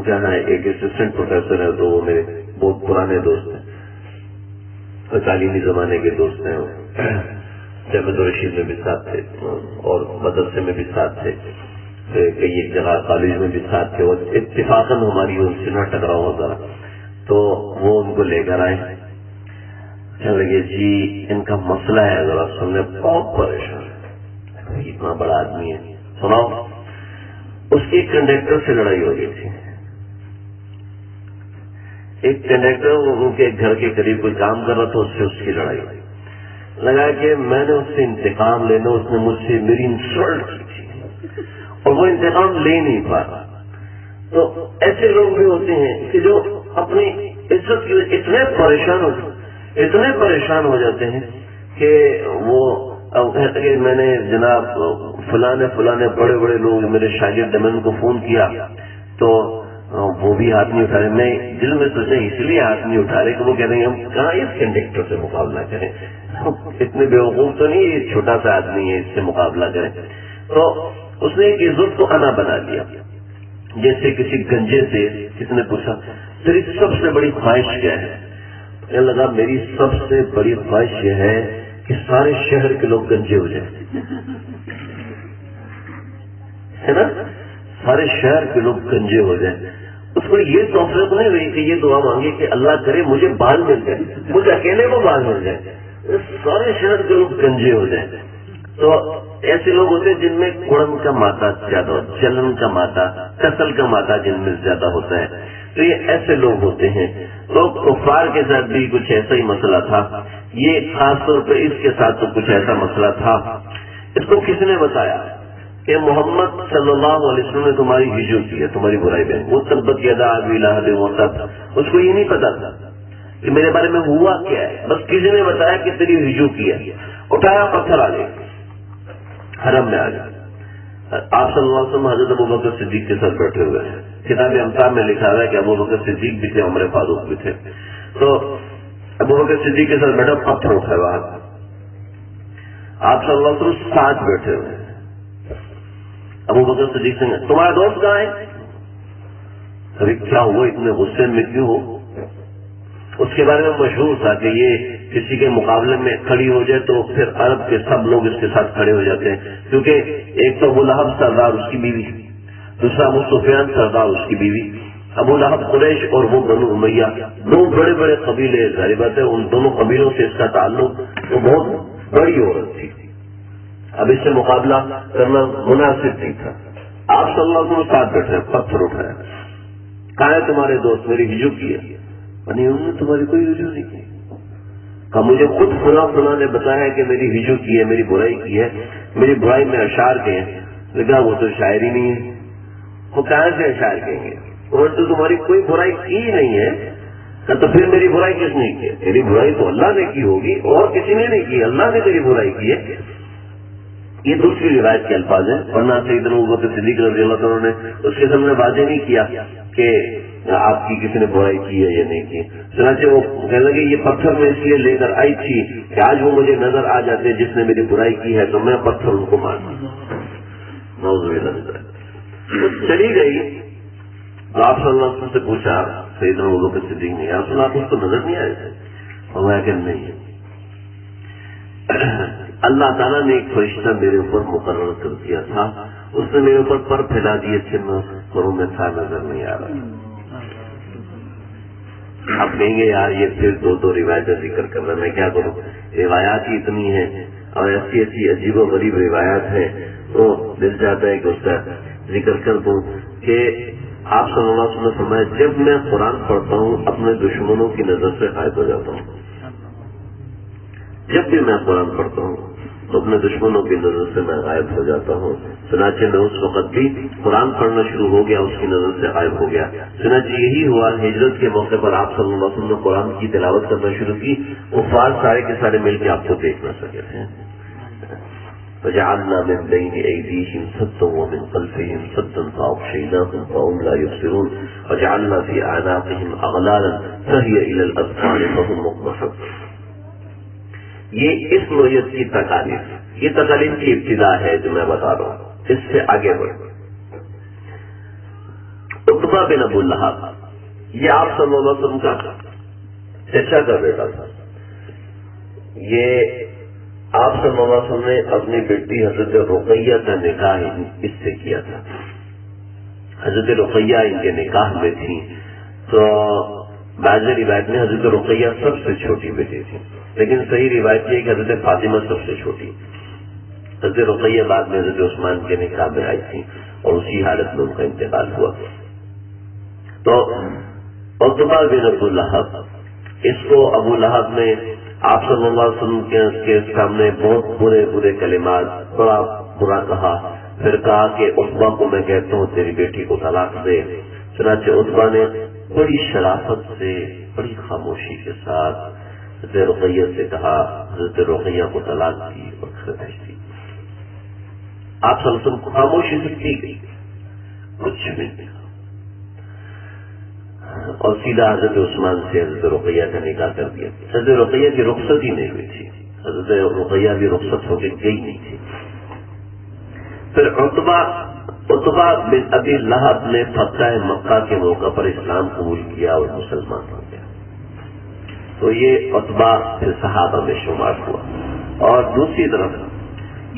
یہاں ایک اسسٹنٹ پروفیسر ہے، تو وہ میرے بہت پرانے دوست ہیں. تعلیمی زمانے کے دوست ہیں، جامعۃ الرشید میں بھی ساتھ تھے اور مدرسے میں بھی ساتھ تھے، کئی ایک جگہ کالج میں بھی ساتھ تھے، اور اتفاقاً ہماری ان سے نہ ٹکراؤ ہوتا، تو وہ ان کو لے کر آئے، کہنے لگے جی ان کا مسئلہ ہے ذرا سننے، بہت پریشان ہے، اتنا بڑا آدمی ہے، سناؤ۔ اس کی کنڈکٹر سے لڑائی ہو گئی تھی، ایک کنڈکٹر ان کے گھر کے قریب کوئی کام کر رہا تھا، اس سے اس کی لڑائی ہوئی، لگا کہ میں نے اس سے انتقام لینا، اس نے مجھ سے میری انسلٹ کی تھی اور وہ انتقام لے نہیں پا رہا۔ تو ایسے لوگ بھی ہوتے ہیں کہ جو اپنی عزت کی اتنے پریشان ہو جاتے ہیں کہ وہ اب کہتے کہ میں نے جناب فلانے بڑے بڑے لوگ میرے شاگرد میں ان کو فون کیا تو وہ بھی ہاتھ نہیں اٹھا رہے، میں دل میں سوچا اس لیے ہاتھ نہیں اٹھا رہے کہ وہ کہہ رہے ہیں ہم کہاں اس کنڈکٹر سے مقابلہ کریں، اتنے بیوقوف تو نہیں، یہ چھوٹا سا آدمی ہے، اس سے مقابلہ کریں۔ تو اس نے ایک عزت کو انا بنا دیا، جیسے کسی گنجے سے کسی نے پوچھا تیری سب سے بڑی خواہش کیا ہے؟ کہنے لگا میری سب سے بڑی خواہش یہ ہے کہ سارے شہر کے لوگ گنجے ہو جائیں، ہے نا، سارے شہر کے لوگ گنجے ہو جائیں۔ اس کو یہ توفیق نہیں ہوئی کہ یہ دعا مانگے کہ اللہ کرے مجھے بال مل جائے، مجھے اکیلے کو بال مل جائے، سارے شہر کے لوگ گنجے ہو جائیں۔ تو ایسے لوگ ہوتے ہیں جن میں کڑن کا مادہ زیادہ ہوتا ہے، جلن کا مادہ، کسل کا مادہ جن میں زیادہ ہوتا ہے، تو یہ ایسے لوگ ہوتے ہیں۔ لوگ کفار کے ساتھ بھی کچھ ایسا ہی مسئلہ تھا، یہ خاص طور پہ اس کے ساتھ تو کچھ ایسا مسئلہ تھا۔ اس کو کس نے بتایا کہ محمد صلی اللہ علیہ وسلم نے تمہاری ہجو کی ہے، تمہاری برائی میں، وہ تبت یدا ابی لہب وتب، اس کو یہ نہیں پتا تھا کہ میرے بارے میں ہوا کیا ہے، بس کسی نے بتایا کہ تیری ہجو کی ہے، اٹھایا پتھر آ گئے، حرم میں آ گئے۔ آپ صلی اللہ علیہ وسلم حضرت ابوبکر صدیق کے ساتھ بیٹھے ہوئے ہیں، کتاب امثال میں لکھا ہوا ہے کہ ابوبکر صدیق بھی تھے، عمر فاروق بھی تھے، تو ابوبکر صدیق کے ساتھ بیٹھا، پتھر اٹھایا وہاں، آپ صلی اللہ علیہ وسلم ساتھ بیٹھے ہوئے ہیں۔ ابوبکر صدیق سے تمہارا دوست کہاں ہے؟ ارے کیا ہوا اتنے غصے میں کیوں ہو؟ اس کے بارے میں مشہور تھا کہ یہ کسی کے مقابلے میں کھڑی ہو جائے تو پھر عرب کے سب لوگ اس کے ساتھ کھڑے ہو جاتے ہیں، کیونکہ ایک تو ابو لہب سردار اس کی بیوی، دوسرا ابو سفیان سردار اس کی بیوی، ابو لہب قریش اور وہ بنو امیہ، دو بڑے بڑے قبیلے، ظاہر بات ہے ان دونوں قبیلوں سے اس کا تعلق، وہ بہت بڑی عورت تھی، اب اس سے مقابلہ کرنا مناسب نہیں تھا۔ آپ صلی اللہ علیہ وسلم ساتھ بیٹھے، پتھر اٹھایا، کہاں ہے تمہارے دوست؟ میری ہجو کی ہے، انہوں نے تمہاری کوئی ہجو نہیں کی، کہا مجھے خود فلاں نے بتایا کہ میری ہجو کی ہے، میری برائی کی ہے، میری برائی میں اشعار کے ہیں۔ کہا وہ تو شاعری نہیں ہے، وہ کہاں سے اشعار کہیں گے، اور تو تمہاری کوئی برائی کی نہیں ہے، تو پھر میری برائی کس نے کی ہے؟ میری برائی تو اللہ نے کی ہوگی اور کسی نے نہیں کی، اللہ نے میری برائی کی ہے۔ یہ دوسری روایت کے الفاظ ہیں، ورنہ سیدنا ابوبکر صدیق رضی اللہ عنہ نے اس کے سامنے واضح نہیں کیا کہ آپ کی کسی نے برائی کی ہے یا نہیں کی۔ چنانچہ وہ کہنے لگے یہ پتھر میں اس لیے لے کر آئی تھی کہ آج وہ مجھے نظر آ جاتے جس نے میری برائی کی ہے تو میں پتھر ان کو مارتا۔ نعوذ باللہ۔ چلی گئی، آپ صلی اللہ علیہ وسلم سے پوچھا سیدنا ابوبکر صدیق نے، یا رسول اللہ آپ اس کو نظر نہیں آئے تھے؟ فرمایا کہ نہیں، اللہ تعالیٰ نے ایک فرشتہ میرے اوپر مقرر کر دیا تھا، اس نے میرے اوپر پر پھیلا دیے تھے، میں پروں میں تھا، نظر نہیں آ رہا۔ آپ کہیں گے یار یہ پھر دو روایتیں ذکر کر رہا، میں کیا کروں، روایات ہی اتنی ہیں اور ایسی ایسی عجیب و غریب روایات ہیں، تو دل چاہتا ہے کہ اس کا ذکر کر دوں کہ آپ صلی اللہ علیہ وسلم نے فرمایا جب میں قرآن پڑھتا ہوں اپنے دشمنوں کی نظر سے غائب ہو جاتا ہوں، جب بھی میں قرآن پڑھتا ہوں تو اپنے دشمنوں کی نظر سے میں غائب ہو جاتا ہوں۔ چنانچہ میں اس وقت بھی قرآن پڑھنا شروع ہو گیا، اس کی نظر سے غائب ہو گیا۔ چنانچہ یہی ہوا، ہجرت کے موقع پر آپ صلی اللہ علیہ وسلم نے قرآن کی تلاوت کرنا شروع کی، کفار سارے کے سارے مل کے آپ کو دیکھ نہ سکے تھے۔ فجعلنا من بين أيديهم سدا ومن خلفهم سدا فأغشيناهم فهم لا يبصرون وجعلنا في أعناقهم أغلالا فهي إلى الأذقان فهم مقمحون۔ یہ اس نوعیت کی تکالیف، یہ تکالیف کی ابتدا ہے جو میں بتا رہا ہوں، اس سے آگے بڑھ۔ عتبہ بن ابو لہب یہ آپ صلی اللہ علیہ وسلم کا چچا کا بیٹا تھا، یہ آپ صلی اللہ علیہ وسلم نے اپنی بیٹی حضرت رقیہ کا نکاح اس سے کیا تھا. حضرت رقیہ ان کے نکاح میں تھی، تو بعض روایت میں حضرت رقیہ سب سے چھوٹی بیٹی تھی، لیکن صحیح روایت یہ کہ حضرت فاطمہ سب سے چھوٹی. حضرت رقیہ بعد میں حضرت عثمان کے نکاح میں آئی تھی اور اسی حالت میں ان کا انتقال ہوا. تو عتبہ بن ابو لہب، اس کو ابو لہب نے آپ صلی اللہ علیہ وسلم کے سامنے بہت برے کلمات، بڑا برا کہا. پھر کہا کہ عتبہ کو میں کہتا ہوں تیری بیٹی کو طلاق دے. چنانچہ عتبہ نے بڑی شرافت سے، بڑی خاموشی کے ساتھ حضرت رقیہ سے کہا، حضرت رقیہ کو طلاق دی اور گھر بھیج دی. آپ صلی اللہ علیہ وسلم کو خاموشی سے کی گئی، کچھ بھی نہیں. اور سیدھا حضرت عثمان سے حضرت رقیہ کا نکاح کر دیا. حضرت رقیہ کی رخصت ہی نہیں ہوئی تھی، حضرت رقیہ بھی رخصت ہو کے گئی نہیں تھی. پھر عتبہ بن ابی لہب نے فتح مکہ کے موقع پر اسلام قبول کیا اور مسلمان ہو گیا. تو یہ عتبہ پھر صحابہ میں شمار ہوا. اور دوسری طرف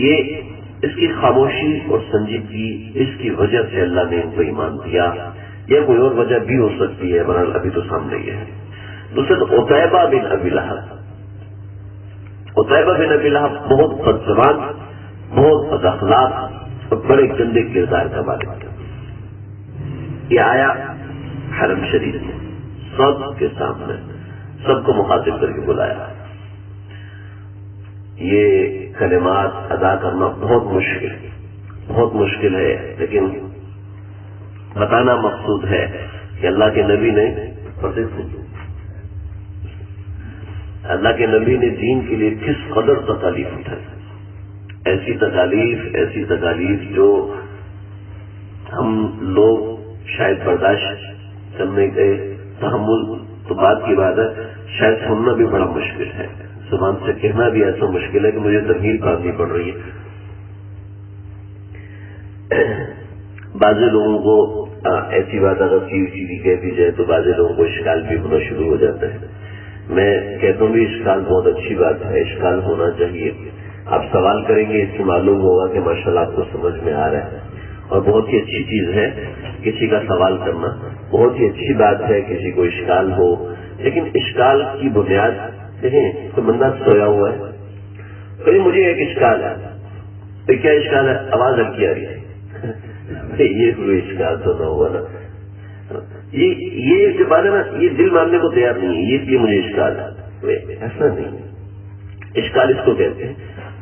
یہ اس کی خاموشی اور سنجیدگی، اس کی وجہ سے اللہ نے ان کو ایمان دیا. یہ کوئی اور وجہ بھی ہو سکتی ہے، بہرحال ابھی تو سامنے یہ ہے. دوسرے عتیبہ بن ابی لہب، عتیبہ بن ابی لہب بہت بدزبان، بہت بد اخلاق اور بڑے گندے کردار کا مالک تھا. یہ آیا حرم شریف میں سب کے سامنے، سب کو مخاطب کر کے بلایا. یہ کلمات ادا کرنا بہت مشکل ہے، لیکن بتانا مقصود ہے کہ اللہ کے نبی نے دین کے لیے کس قدر تکالیف اٹھائی. ایسی تکالیف جو ہم لوگ شاید برداشت کرنے کے تحمل تو بات کی بات ہے، شاید سننا بھی بڑا مشکل ہے، زبان سے کہنا بھی ایسا مشکل ہے کہ مجھے ترغیب کرنی پڑ رہی ہے. بعض لوگوں کو ایسی بات اگر سیدھی کہہ دی جائے تو بعض لوگوں کو اشکال بھی ہونا شروع ہو جاتا ہے. میں کہتا ہوں بھی اشکال بہت اچھی بات ہے، اشکال ہونا چاہیے. آپ سوال کریں گے، اس سے معلوم ہوگا کہ ماشاءاللہ آپ کو سمجھ میں آ رہا ہے، اور بہت ہی اچھی چیز ہے کسی کا سوال کرنا، بہت ہی اچھی بات ہے کسی کو اشکال ہو. لیکن اشکال کی بنیاد دیکھیں، کوئی بندہ سویا ہوا ہے، کہیں مجھے ایک اشکال ہے. تو کیا اشکال ہے؟ آواز ہلکی آ رہی ہے. یہ کوئی اشکال تو نہ ہوا نا. یہ جو بات ہے نا، یہ دل ماننے کو تیار نہیں ہے، یہ اس لیے مجھے اشکال ہے. ایسا نہیں، اشکال اس کو کہتے ہیں.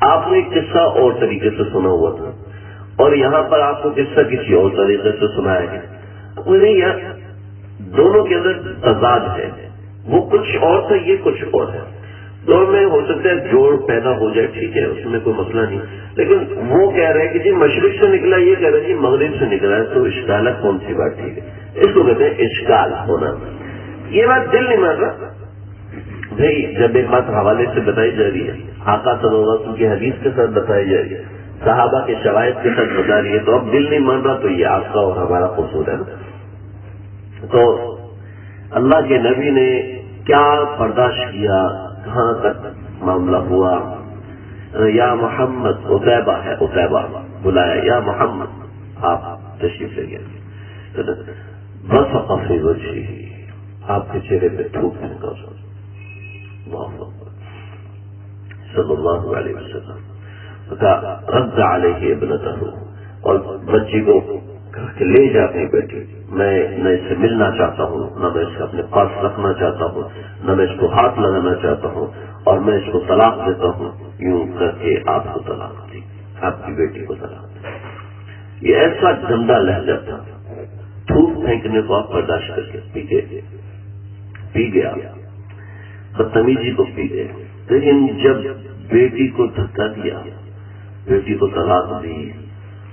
آپ نے ایک قصہ اور طریقے سے سنا ہوا تھا، اور یہاں پر آپ کو قصہ کسی اور طریقے سے سنایا گیا. نہیں یار، دونوں کے اندر تضاد ہے. وہ کچھ اور تھا، یہ کچھ اور ہے. دونوں میں ہو سکتا ہے جوڑ پیدا ہو جائے، ٹھیک ہے، اس میں کوئی مسئلہ نہیں. لیکن وہ کہہ رہے ہیں کہ جی مشرق سے نکلا، یہ کہہ رہے ہیں جی مغرب سے نکلا ہے، تو اشکال ہے. کون سی بات ٹھیک ہے؟ اس کو کہتے ہیں اشکال ہونا. یہ بات دل نہیں مان رہا بھائی. جب ایک بات حوالے سے بتائی جا رہی ہے، آقا صلی اللہ علیہ وسلم کی حدیث کے ساتھ بتائی جا رہی ہے، صحابہ کے شواہد کے ساتھ بتا رہی ہے، تو اب دل نہیں مان رہا، تو یہ آپ کا اور ہمارا قصور ہے. تو اللہ کے نبی نے کیا برداشت کیا، کہاں تک معاملہ ہوا. یا محمد، عتیبہ ہے، عتیبہ بلایا، یا محمد آپ تشریف لے گئے. بس اپنی وجہ آپ کے چہرے پہ تھوک پھینکا صلی اللہ علیہ وسلم، رد علیہ ابنتہ، اور بچی کو کہا کہ لے جا اپنی بیٹی. میں نہ اس سے ملنا چاہتا ہوں، نہ میں اس کو اپنے پاس رکھنا چاہتا ہوں، نہ میں اس کو ہاتھ لگانا چاہتا ہوں، اور میں اس کو طلاق دیتا ہوں. یوں کر کے آپ کو طلاق دی، آپ کی بیٹی کو طلاق دی. یہ ایسا گندا لہجہ تھا، تھوک پھینکنے کو آپ برداشت کر کے پی گیا، بدتمیزی کو پی گئے. لیکن جب بیٹی کو دھکا دیا، بیٹی کو طلاق دی،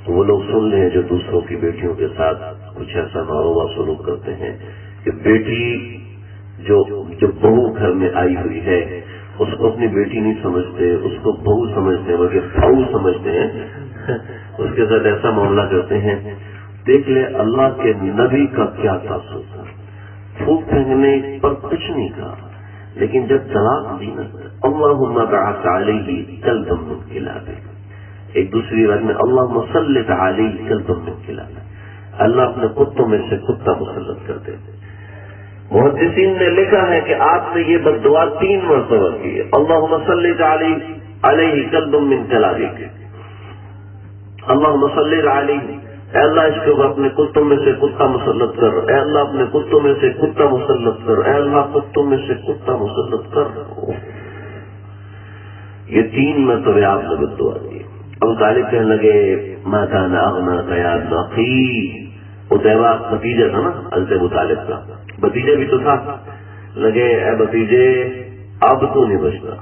تو وہ لوگ سن لیں جو دوسروں کی بیٹیوں کے ساتھ کچھ ایسا ناروا سلوک کرتے ہیں کہ بیٹی جو بہو گھر میں آئی ہوئی ہے اس کو اپنی بیٹی نہیں سمجھتے، اس کو بہو سمجھتے ہیں، بلکہ بہو سمجھتے ہیں، اس کے ساتھ ایسا معاملہ کرتے ہیں. دیکھ لے اللہ کے نبی کا کیا تاثر تھا. پھونک پھینکنے پر کچھ نہیں کہا، لیکن جب طلاق دی نا اللہم بعث علیہ کلبا من کلابہ، ایک دوسری روایت میں اللہم سلط علیہ کلبا من کلابہ، اللہ اپنے کتوں میں سے کتا مسلط کر دے۔ محدثین نے لکھا ہے کہ آپ نے یہ بد دعا 3 مرتبہ کی ہے، اللہم سلط علیہ کلبا من کلابہ، اللہم سلط علیہ، اے اللہ اس کے اپنے کتوں میں سے کتا مسلط کر، اے اللہ اپنے کتوں میں سے کتا مسلط کر، اے اللہ کتوں میں سے کتا مسلط کر۔ یہ 3 مرتبہ آپ نے بد دعا دی۔ ابو طالب کہنے لگے ما کان اغناک یا ابن اخی، اتیبہ بھتیجا تھا نا حضرت ابو طالب کا، بھتیجا بھی تو تھا، لگے اے بھتیجے اب تو نہیں بچتا،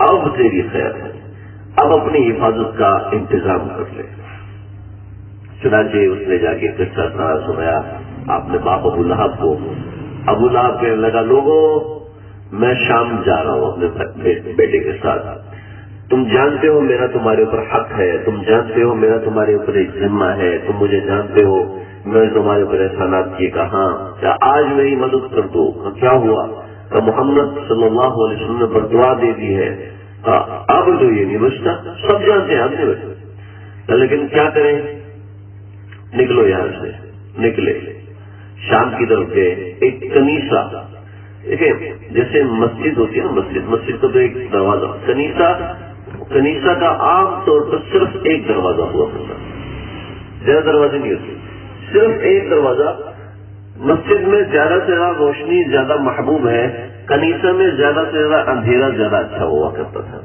اب تیری خیر ہے، اب اپنی حفاظت کا انتظام کر لے۔ چنانچہ اس نے جا کے قصہ سنایا آپ نے باپ ابو لہب کو۔ ابو لہب کہنے لگا لوگوں میں شام جا رہا ہوں اپنے بیٹے کے ساتھ، تم جانتے ہو میرا تمہارے اوپر حق ہے، تم جانتے ہو میرا تمہارے اوپر ایک ذمہ ہے، تم مجھے جانتے ہو میں تمہارے اوپر احسانات کیے، کہاں کیا آج میری مدد کر دو؟ کیا ہوا؟ کہ محمد صلی اللہ علیہ وسلم نے بددعا دے دی ہے، اب تو یہ نہیں بچتا، سب جانتے ہیں اب نہیں بچتا، لیکن کیا کریں؟ نکلو یہاں سے، نکلے شام کی طرف گئے۔ ایک کنیسہ، دیکھیں جیسے مسجد ہوتی ہے نا، مسجد کا تو ایک دروازہ، کنیسہ کا عام طور پر صرف ایک دروازہ ہوا کرتا، زیادہ دروازے نہیں ہوتے، صرف ایک دروازہ۔ مسجد میں زیادہ سے زیادہ روشنی زیادہ محبوب ہے، کنیسہ میں زیادہ سے زیادہ اندھیرا زیادہ اچھا ہوا کرتا تھا،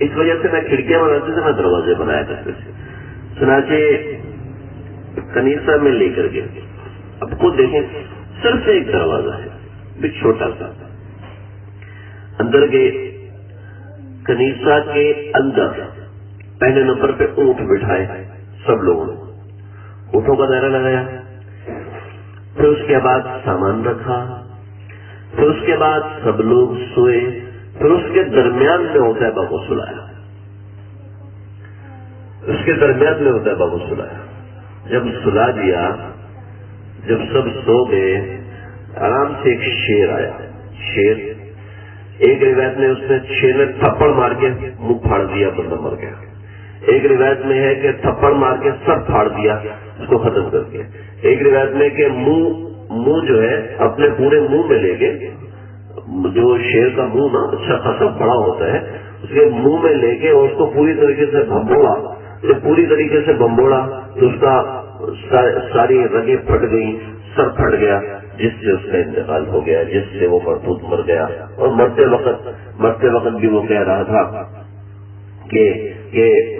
اس وجہ سے میں کھڑکیاں بناتے تھے، میں دروازے بنایا کرتے تھے۔ چنانچہ کنیسہ میں لے کر گئے، اب خود دیکھیں صرف ایک دروازہ ہے، بھی چھوٹا سا، اندر گئے۔ کنیسہ کے اندر پہلے نمبر پہ اونٹ بٹھائے، سب لوگوں نے اونٹوں کا دائرہ لگایا، پھر اس کے بعد سامان رکھا، پھر اس کے بعد سب لوگ سوئے، پھر اس کے درمیان میں عتیبہ کو سلایا، اس کے درمیان میں عتیبہ کو سلایا۔ جب سلا دیا، جب سب سو گئے، آرام سے ایک شیر آیا، شیر، ایک روایت میں اس نے شیر نے تھپڑ مار کے منہ پھاڑ دیا، بندہ مر گیا۔ ایک روایت میں ہے کہ تھپڑ مار کے سر پھاڑ دیا، اس کو ختم کر دیا۔ ایک روایت میں کہ منہ جو ہے اپنے پورے منہ میں لے کے، جو شیر کا منہ نا اچھا خاصا بڑا ہوتا ہے، اس کے منہ میں لے کے اور اس کو پوری طریقے سے بھمبوڑا، جب پوری طریقے سے بھمبوڑا تو اس کا ساری رگیں پھٹ گئی، سر پھٹ گیا، جس سے اس کا انتقال ہو گیا، جس سے وہ مربوط مر گیا۔ اور مرتے وقت بھی وہ کہہ رہا تھا کہ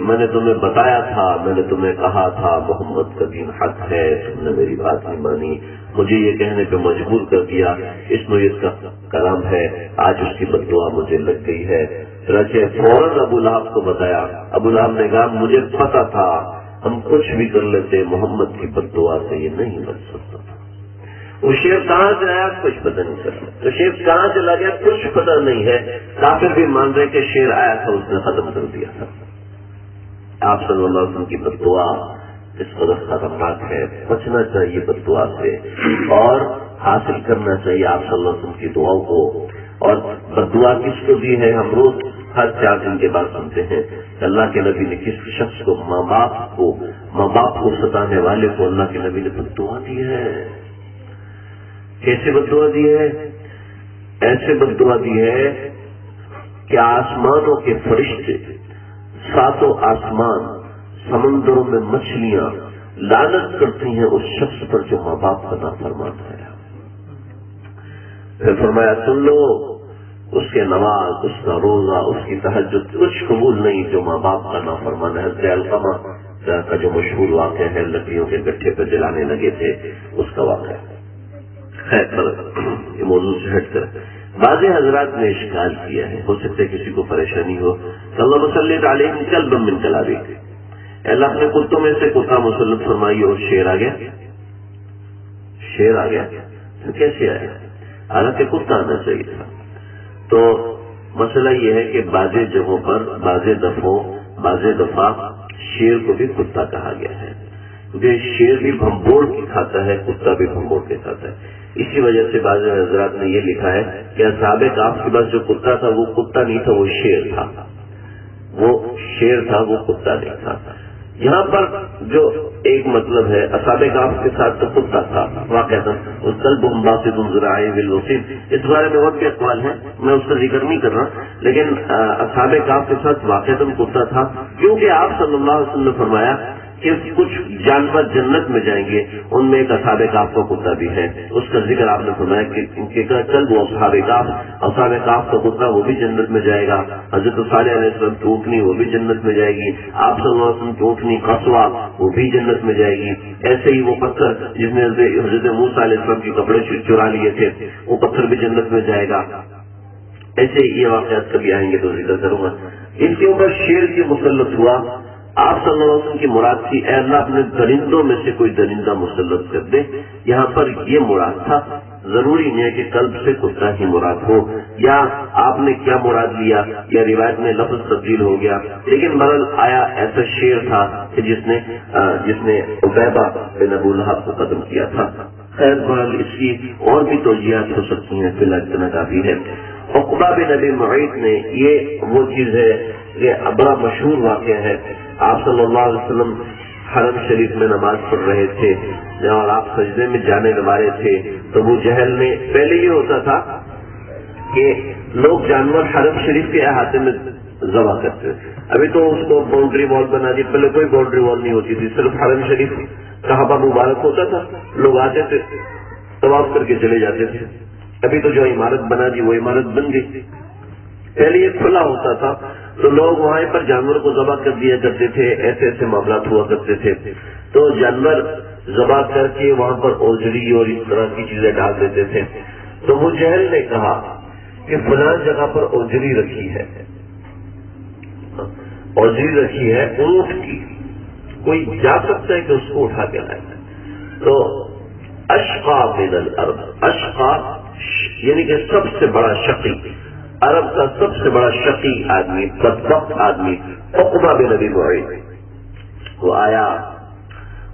میں نے تمہیں بتایا تھا، میں نے تمہیں کہا تھا محمد کا دین حق ہے، تم نے میری بات نہیں مانی، مجھے یہ کہنے پہ مجبور کر دیا، اس نوعیت کا کلام ہے، آج اس کی بد دعا مجھے لگ گئی ہے۔ فوراً ابو لہب کو بتایا، ابو لہب نے کہا مجھے پتا تھا، ہم کچھ بھی کر لیتے، محمد کی بد دعا سے یہ نہیں بچ سکتا تھا۔ وہ شیر کہاں سے آیا کچھ پتہ نہیں چلا، تو شیر کہاں چلا گیا کچھ پتہ نہیں ہے۔ کافر بھی مان رہے کہ شیر آیا تھا، اس نے ختم کر دیا تھا۔ آپ صلی اللہ علیہ وسلم کی بد دعا اس قدر خطرناک ہے، بچنا چاہیے بد دعا سے اور حاصل کرنا چاہیے آپ صلی اللہ علیہ وسلم کی دعاؤں کو۔ اور بد دعا کس کو دی ہے؟ ہم روز ہر 4 دن کے بعد سنتے ہیں کہ اللہ کے نبی نے کس شخص کو، ماں باپ کو ستانے والے کو اللہ کے نبی نے بد دعا دی ہے۔ کیسے بد دعا دی ہے؟ ایسے بد دعا دی ہے کہ آسمانوں کے فرشتے، 7 آسمان، سمندروں میں مچھلیاں لعنت کرتی ہیں اس شخص پر جو ماں باپ کا نافرمان ہے۔ پھر فرمایا سن لو، اس کے نماز، اس کا روزہ، اس کی تہجد کچھ قبول نہیں جو ماں باپ کا نافرمان ہے۔ حضرت علقمہ کا جو مشہور واقعہ ہے، لکڑیوں کے گٹھے پہ جلانے لگے تھے، اس کا واقعہ ہے۔ یہ موضوع سے ہٹ کر بعض حضرات نے اشکال کیا ہے، ہو سکتا ہے کسی کو پریشانی ہو، اللہم صلی علیہ کلبا من کلابک، اللہ اپنے کتوں میں سے کتا مسلط فرمائی اور شیر آ گیا، شیر آ گیا تو کیسے آیا؟ حالانکہ کتا آنا چاہیے تھا۔ تو مسئلہ یہ ہے کہ بعض جگہوں پر بعض دفعہ شیر کو بھی کتا کہا گیا ہے، کہ شیر بھی بھمبوڑ کے کھاتا ہے، کتا بھی بھمبوڑ کے کھاتا ہے۔ اسی وجہ سے بعض حضرات نے یہ لکھا ہے کہ اصحاب کہف کے پاس جو کتا تھا وہ کتا نہیں تھا، وہ شیر تھا، وہ شیر تھا، وہ کتا نہیں تھا۔ یہاں پر جو ایک مطلب ہے، اصحاب کہف کے ساتھ تو کتا تھا واقعہ، الکلب باسط ذراعیہ بالوصید، اس بارے میں اور بھی اقوال ہیں، میں اس کا ذکر نہیں کر رہا، لیکن اصحاب کہف کے ساتھ واقعہ کتا تھا، کیونکہ آپ صلی اللہ علیہ وسلم نے فرمایا کہ کچھ جانور جنت میں جائیں گے، ان میں ایک اصحاب کہف کا کتا بھی ہے، اس کا ذکر آپ نے فرمایا کہ کل وہ اصحاب کہف کا کتا وہ بھی جنت میں جائے گا، حضرت صالح علیہ السلام کی اونٹنی وہ بھی جنت میں جائے گی، آپ صلی اللہ علیہ وسلم کی اونٹنی قصوہ وہ بھی جنت میں جائے گی، ایسے ہی وہ پتھر جس نے حضرت موسیٰ علیہ السلام کے کپڑے چرا لیے تھے وہ پتھر بھی جنت میں جائے گا۔ ایسے یہ واقعات کبھی آئیں گے تو ذکر کروں گا۔ ان کے اوپر شیر کی مسلط ہوا، آپ صلی اللہ علیہ وسلم کی مراد تھی اے اللہ اپنے درندوں میں سے کوئی درندہ مسلط کر دے، یہاں پر یہ مراد تھا، ضروری نہیں ہے کہ قلب سے کتا ہی مراد ہو، یا آپ نے کیا مراد لیا یا روایت میں لفظ تبدیل ہو گیا، لیکن برل آیا ایسا شیر تھا کہ جس نے عتیبہ بن ابو لہب کو قتل کیا تھا۔ خیر برل اس کی اور بھی توجیہات ہو سکتی ہیں، فی الحال اتنا کافی ہے۔ عقبہ بن ابی معیط نے، یہ وہ چیز ہے یہ بڑا مشہور واقعہ ہے، آپ صلی اللہ علیہ وسلم حرم شریف میں نماز پڑھ رہے تھے اور آپ سجدے میں جانے والے تھے، تو ابو جہل نے، پہلے یہ ہوتا تھا کہ لوگ جانور حرم شریف کے احاطے میں ذبح کرتے تھے، ابھی تو اس کو باؤنڈری وال بنا دی، پہلے کوئی باؤنڈری وال نہیں ہوتی تھی، صرف حرم شریف کعبہ مبارک ہوتا تھا، لوگ آتے تھے طواف کر کے چلے جاتے تھے، ابھی تو جو عمارت بنا دی وہ عمارت بن گئی، پہلے یہ کھلا ہوتا تھا تو لوگ وہاں پر جانور کو ذبح کر دیا کرتے تھے، ایسے ایسے معاملات ہوا کرتے تھے، تو جانور ذبح کر کے وہاں پر اوجری اور اس طرح کی چیزیں ڈال دیتے تھے، تو وہ جہل نے کہا کہ فلاں جگہ پر اوجری رکھی ہے، اوجری رکھی ہے اونٹ کی، کوئی جا سکتا ہے کہ اس کو اٹھا کے لائے، تو اشقا من الارض، اشقا یعنی کہ سب سے بڑا شقی، عرب کا سب سے بڑا شقی آدمی، بدبخت آدمی عقبہ بن ابی معیط، وہ آیا،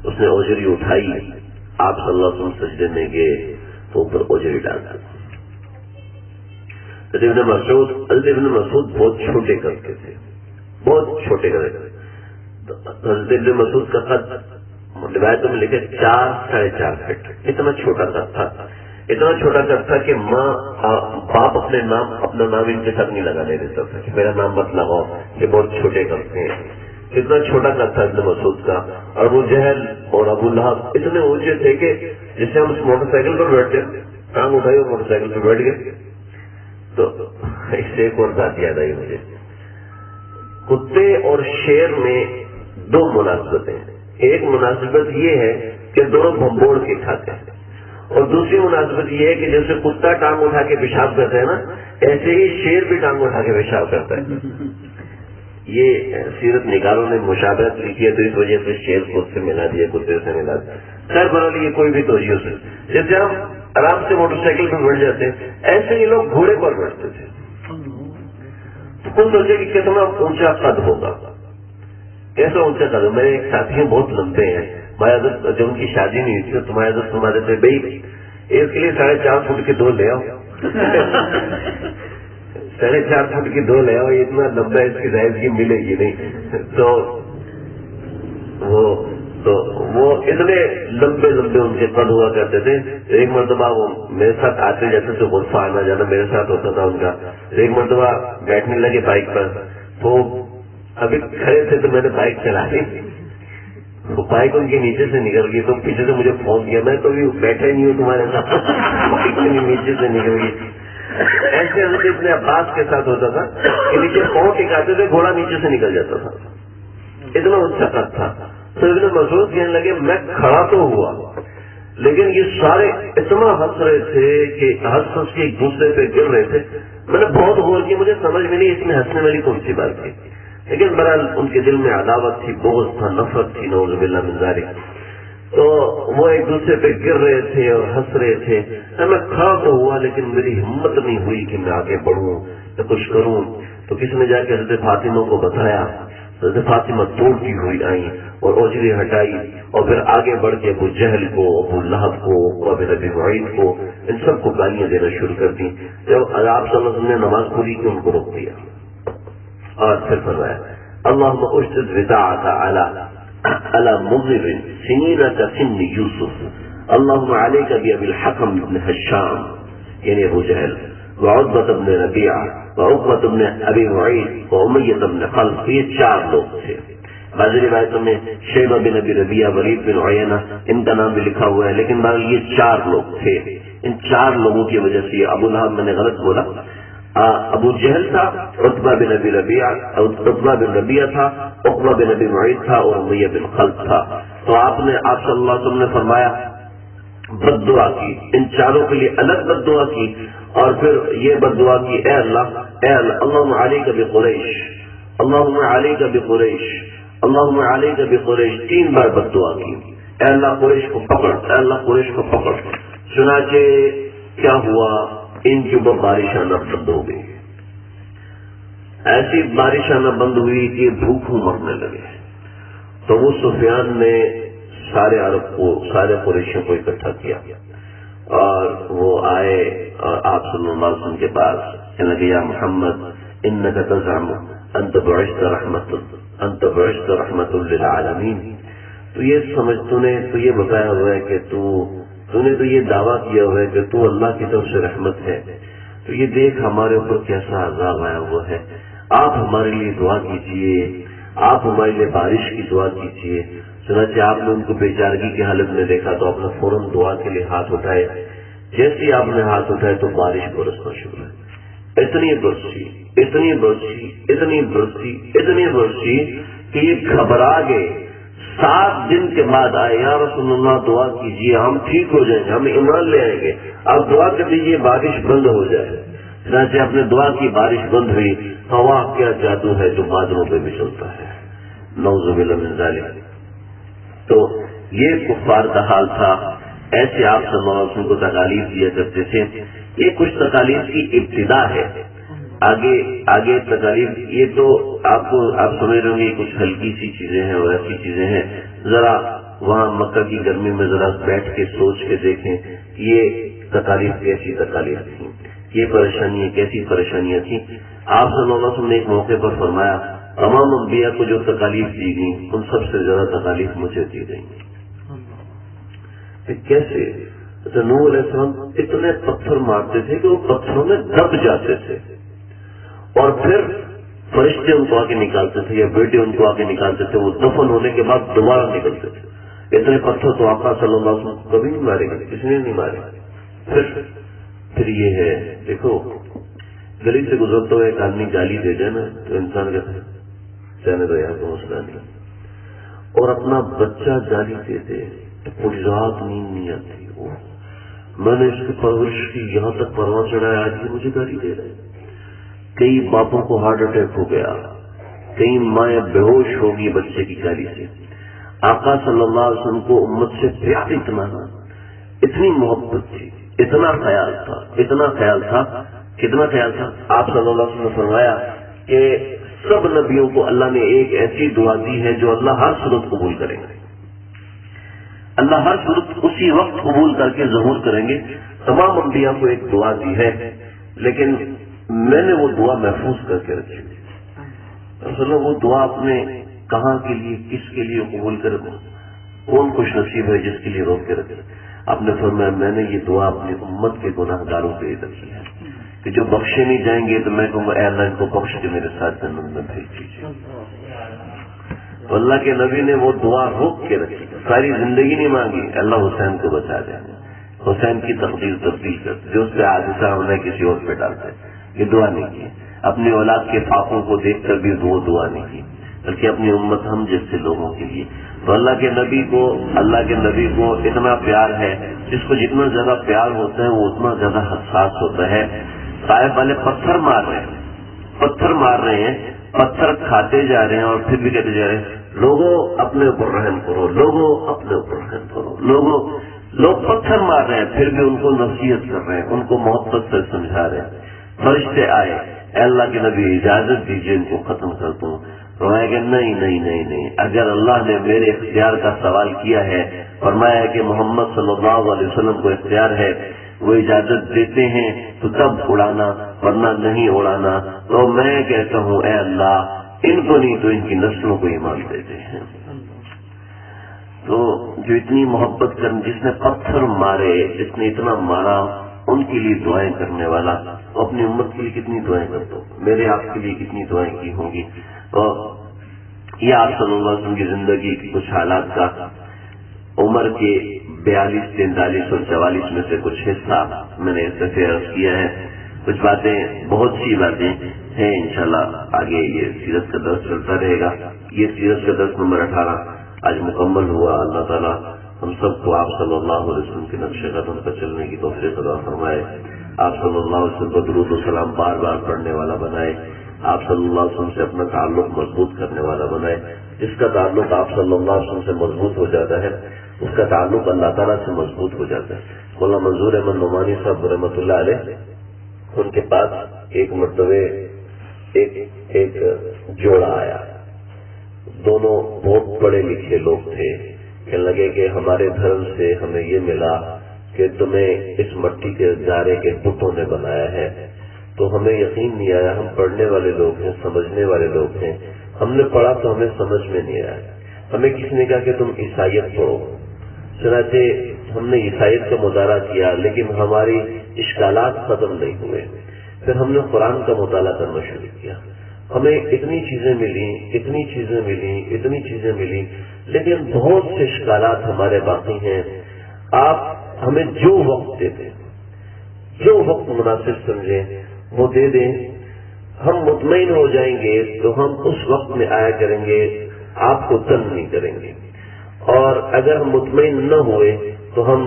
اس نے اوجری اٹھائی، آپ صلی اللہ علیہ وسلم سجدے میں گئے تو اوپر اوجری ڈال دی۔ حضرت ابن مسعود بہت چھوٹے کرتے تھے، بہت چھوٹے کرتے تھے، حضرت ابن مسعود کا قد روایتوں میں لکھے 4-4.5 فٹ، اتنا چھوٹا قد تھا، اتنا چھوٹا قد تھا کہ باپ اپنا نام ان کے ساتھ نہیں لگانے دیتا تھا کہ میرا نام مت لگاؤ، یہ بہت چھوٹے کرتے ہیں، اتنا چھوٹا قد تھا ابن مسعود کا، اور وہ جہل اور ابو لہب اتنے اونچے تھے کہ جسے ہم اس موٹر سائیکل پر بیٹھتے ٹانگ اٹھائی اور موٹر سائیکل پہ بیٹھ گئے۔ تو اس سے ایک اور بات یاد آئی مجھے، کتے اور شیر میں دو مناسبتیں ہیں، ایک مناسبت یہ ہے کہ دونوں بھمبوڑ کے کھاتے ہیں، اور دوسری مناسبت یہ ہے کہ جیسے کتا ٹانگ اٹھا کے پیشاب کرتا ہے نا، ایسے ہی شیر بھی ٹانگ اٹھا کے پیشاب کرتا ہے۔ یہ سیرت نگاروں نے مشابہت لکھی ہے تو اس وجہ سے شیر کو اس سے ملا دیا، کتے سے ملا دیا، خیر برحال یہ کوئی بھی توجہ ہو سکتی، جیسے ہم آرام سے موٹر سائیکل پہ بیٹھ جاتے ہیں ایسے ہی لوگ گھوڑے پر بیٹھتے تھے، تو کچھ سوچے کہ کتنا اونچا قد ہوگا، کیسا اونچا قد ہے۔ میرے ایک ساتھی ہیں بہت لمبے ہیں، ہمارے حضرت جب ان کی شادی نہیں ہوئی تھی تو تمہارے حضرت فرماتے تھے بھائی اس کے لیے 4.5 فٹ کے 2 لے آؤ 4.5 فٹ کی 2 لے آؤ، اتنا لمبا اس کی سائز کی ملے گی نہیں، تو وہ اتنے لمبے ان کے قد ہوا کرتے تھے۔ ایک مرتبہ وہ میرے ساتھ آتے جاتے تھے، غرفہ آنا جانا میرے ساتھ ہوتا تھا ان کا، ایک مرتبہ بیٹھنے لگے بائک پر، تو ابھی کھڑے تھے تو میں نے بائک چلا لی، بائک ان کے نیچے سے نکل گئی، تو پیچھے سے مجھے فون کیا، میں تو بھی بیٹھا ہی نہیں ہوں تمہارے ساتھ، بائک نیچے سے نکل گئی۔ ایسے حضرت ابن عباس کے ساتھ ہوتا تھا کہ نیچے پاؤں ٹکاتے تھے، گھوڑا نیچے سے نکل جاتا تھا، اتنا اونچا قد تھا۔ تو ابن مسعود کہنے لگے میں کھڑا تو ہوا لیکن یہ سارے اتنا ہنس رہے تھے کہ ہنس کے ایک دوسرے پہ گر رہے تھے، میں نے بہت غور کیا، مجھے سمجھ میں نہیں اس میں ہنسنے والی کون سی بات تھی، لیکن بہرحال ان کے دل میں عداوت تھی، بغض تھا، نفرت تھی، نعوذ باللہ من ذالک، تو وہ ایک دوسرے پہ گر رہے تھے اور ہنس رہے تھے۔ میں کھڑا تو ہوا لیکن میری ہمت نہیں ہوئی کہ میں آگے بڑھوں یا کچھ کروں، تو کسی نے جا کے حضرت فاطمہ کو بتایا، حضرت فاطمہ توڑتی ہوئی آئی اور اوجری ہٹائی اور پھر آگے بڑھ کے ابو جہل کو، ابو لہب کو، ابو ابی معیط کو، ان سب کو گالیاں دینا شروع کر دی. جب آپ صلی اللہ علیہ وسلم نے نماز پوری کی ان کو روک دیا اور پھر فرمایا اللہم اشدد وداعک علی مضر سنین کسن یوسف اللہم علیک بابی الحکم بن حشام یعنی ابو جہل وعتبۃ بن ربیعہ وعقبۃ بن ابی معیط وامیۃ بن خلف، یہ 4 لوگ تھے. بعض روایتوں میں شیبہ بن ابی ربیعہ، ولید بن عیینہ ان کا نام بھی لکھا ہوا ہے، لیکن بہرحال یہ 4 لوگ تھے. ان 4 لوگوں کی وجہ سے ابو لہب میں نے غلط بولا، ابو جہل تھا، عتبہ بن ابی ربیعہ تھا، عقبہ بن ابی معیط تھا اور امیہ بن خلف تھا. تو آپ صلی اللہ علیہ وسلم نے فرمایا بد دعا کی، ان 4 کے لیے الگ بد دعا کی اور پھر یہ بد دعا کی اے اللہ اللہم علیک بقریش، اللہم علیک بقریش، اللہم علیک بقریش، 3 بار بد دعا کی. اے اللہ قریش کو پکڑ، اے اللہ قریش کو پکڑ. چنانچہ کیا ہوا، ان کے اوپر بارش آنا بند ہو گئی. ایسی بارش آنا بند ہوئی کہ بھوکوں مرنے لگے. تو وہ سفیان نے سارے عرب کو، سارے قریشیوں کو اکٹھا کیا اور وہ آئے اور آپ صلی اللہ علیہ وسلم کے پاس کہنے لگے یا محمد انک تزعم انت بعثت رحمت للعالمین. تو یہ سمجھ تو یہ بتایا ہوا ہے کہ تو نے تو یہ دعویٰ کیا ہوا ہے کہ تو اللہ کی طرف سے رحمت ہے. تو یہ دیکھ ہمارے اوپر کیسا عذاب آیا ہوا ہے. آپ ہمارے لیے دعا کیجیے، آپ ہمارے لیے بارش کی دعا کیجیے. چنانچہ آپ نے ان کو بیچارگی کی حالت میں دیکھا تو آپ نے فوراً دعا کے لیے ہاتھ اٹھائے. جیسے آپ نے ہاتھ اٹھائے تو بارش برسنا شروع ہے. اتنی برسی کہ یہ گھبرا گئے. 7 دن کے بعد آئے یا رسول اللہ دعا کیجیے ہم ٹھیک ہو جائیں گے، ہم ایمان لے آئیں گے، آپ دعا کر دیجیے بارش بند ہو جائے. چنانچہ آپ نے دعا کی، بارش بند ہوئی. ہوا کیا جادو ہے جو بادلوں پہ بھی چلتا ہے، نعوذ باللہ من ذالک. تو یہ کفار کا حال تھا. ایسے آپ صلی اللہ علیہ وسلم کو تکالیف دیا کرتے تھے. یہ کچھ تکالیف کی ابتدا ہے. آگے تکالیف یہ تو آپ سمجھ رہے ہوں گے کچھ ہلکی سی چیزیں ہیں اور ایسی چیزیں ہیں. ذرا وہاں مکہ کی گرمی میں ذرا بیٹھ کے سوچ کے دیکھیں کہ یہ تکالیف کیسی تکالیف تھی، یہ پریشانیاں کیسی پریشانیاں تھیں. آپ صلی اللہ علیہ وسلم نے ایک موقع پر فرمایا تمام انبیاء کو جو تکالیف دی گئی ان سب سے زیادہ تکالیف مجھے دی گئی. کیسے؟ نوح علیہ السلام اتنے پتھر مارتے تھے کہ وہ پتھروں میں دب جاتے تھے اور پھر فرشتے ان کو آگے نکالتے تھے یا بیٹے ان کو آگے نکالتے تھے. وہ دفن ہونے کے بعد دوبارہ نکلتے تھے. اتنے پتھر تو آقا صلی اللہ علیہ وسلم کبھی نہیں مارے گا، کسی نے نہیں مارے. پھر یہ ہے دیکھو گلی سے گزرتے ہوئے ایک آدمی گالی دے دے نا تو انسان کہتا ہے چاہنے تو یہاں کو مسئلہ نہیں، اور اپنا بچہ گالی دے دے تو پوری رات نیند نہیں آتی. میں نے اس کی پرورش کی، یہاں تک پرواہ چڑھایا، آج بھی مجھے گالی دے رہے. کئی باپوں کو ہارٹ اٹیک ہو گیا، کئی مائیں بے ہوش ہوگی بچے کی گالی سے. آقا صلی اللہ علیہ وسلم کو امت سے پیار اتنی محبت تھی، اتنا خیال تھا. کتنا خیال تھا. آپ صلی اللہ علیہ وسلم نے فرمایا کہ سب نبیوں کو اللہ نے ایک ایسی دعا دی ہے جو اللہ ہر صورت قبول کریں گے. اللہ ہر صورت اسی وقت قبول کر کے ظہور کریں گے. تمام انبیاء کو ایک دعا دی ہے لیکن میں نے وہ دعا محفوظ کر کے رکھی. اصل وہ دعا آپ نے کہاں کے لیے کس کے لیے قبول کر دو، کون خوش نصیب ہے جس کے لیے روک کے رکھے. آپ نے فرمایا میں نے یہ دعا اپنی امت کے گناہ گاروں پہ رکھی ہے کہ جو بخشے نہیں جائیں گے تو میں کہوں گا اے اللہ ان کو بخش کے میرے ساتھ جنت میں بھیج دیجیے. تو اللہ کے نبی نے وہ دعا روک کے رکھی. ساری زندگی نہیں مانگی اللہ حسین کو بچا دیں، حسین کی تقدیر تبدیل کرتے، جو اس پہ حادثہ ہونا ہے کسی اور پہ ڈالتے. یہ دعا نہیں کی. اپنی اولاد کے پاپوں کو دیکھ کر بھی وہ دعا نہیں کی بلکہ اپنی امت ہم جیسے لوگوں کے لیے. تو اللہ کے نبی کو اتنا پیار ہے، جس کو جتنا زیادہ پیار ہوتا ہے وہ اتنا زیادہ حساس ہوتا ہے. طائف والے پتھر مار رہے ہیں، پتھر کھاتے جا رہے ہیں اور پھر بھی کہتے جا رہے ہیں لوگوں اپنے اوپر رحم کرو، لوگوں اپنے اوپر رحم کرو. لوگ پتھر مار رہے ہیں پھر بھی ان کو نصیحت کر رہے ہیں، ان کو محبت سے سمجھا رہے ہیں. فرشتے آئے اے اللہ کے نبی اجازت دیجیے ان کو ختم کر دوں. فرمایا کہ نہیں، اگر اللہ نے میرے اختیار کا سوال کیا ہے، فرمایا کہ محمد صلی اللہ علیہ وسلم کو اختیار ہے، وہ اجازت دیتے ہیں تو تب اڑانا، ورنہ نہیں اڑانا، تو میں کہتا ہوں اے اللہ ان کو نہیں تو ان کی نسلوں کو ایمان دیتے ہیں۔ تو جو اتنی محبت کر، جس نے پتھر مارے، جس نے اتنا مارا، ان کے لیے دعائیں کرنے والا اپنی امت کے لیے کتنی دعائیں کرتا ہوں، میرے آپ کے لیے کتنی دعائیں کی ہوں گی۔ اور یہ آپ صلی اللہ علیہ وسلم کی زندگی کی کچھ حالات کا عمر کے 42، 43 اور 44 میں سے کچھ حصہ میں نے اس سے عرض کیا ہے۔ کچھ باتیں، بہت سی باتیں ہیں، انشاءاللہ آگے یہ سیرت کا درس چلتا رہے گا۔ یہ سیرت کا درس نمبر 18 آج مکمل ہوا۔ اللہ تعالیٰ ہم سب کو آپ صلی اللہ علیہ وسلم کے نقش قدم پر چلنے کی توفیق عطا فرمائے، آپ صلی اللہ علیہ وسلم کو درود و سلام بار بار پڑھنے والا بنائے، آپ صلی اللہ علیہ وسلم سے اپنا تعلق مضبوط کرنے والا بنائے۔ جس کا تعلق آپ صلی اللہ علیہ وسلم سے مضبوط ہو جاتا ہے، اس کا تعلق اللہ تعالیٰ سے مضبوط ہو جاتا ہے۔ مولانا منظور احمد نعمانی صاحب رحمۃ اللہ علیہ، ان کے پاس ایک مرتبہ ایک جوڑا آیا، دونوں بہت پڑھے لکھے لوگ تھے، کہنے لگے کہ ہمارے دھرم سے ہمیں یہ ملا کہ تمہیں اس مٹی کے گارے کے بتوں نے بنایا ہے، تو ہمیں یقین نہیں آیا، ہم پڑھنے والے لوگ ہیں، سمجھنے والے لوگ ہیں، ہم نے پڑھا تو ہمیں سمجھ میں نہیں آیا، ہمیں کسی نے کہا کہ تم عیسائیت پڑھو، چنانچہ ہم نے عیسائیت کا مطالعہ کیا، لیکن ہماری اشکالات ختم نہیں ہوئے، پھر ہم نے قرآن کا مطالعہ کرنا شروع کیا، ہمیں اتنی چیزیں ملی، لیکن بہت سے اشکالات ہمارے باقی ہیں۔ آپ ہمیں جو وقت دے دیں، جو وقت مناسب سمجھیں وہ دے دیں، ہم مطمئن ہو جائیں گے تو ہم اس وقت میں آیا کریں گے، آپ کو تنگ نہیں کریں گے، اور اگر ہم مطمئن نہ ہوئے تو ہم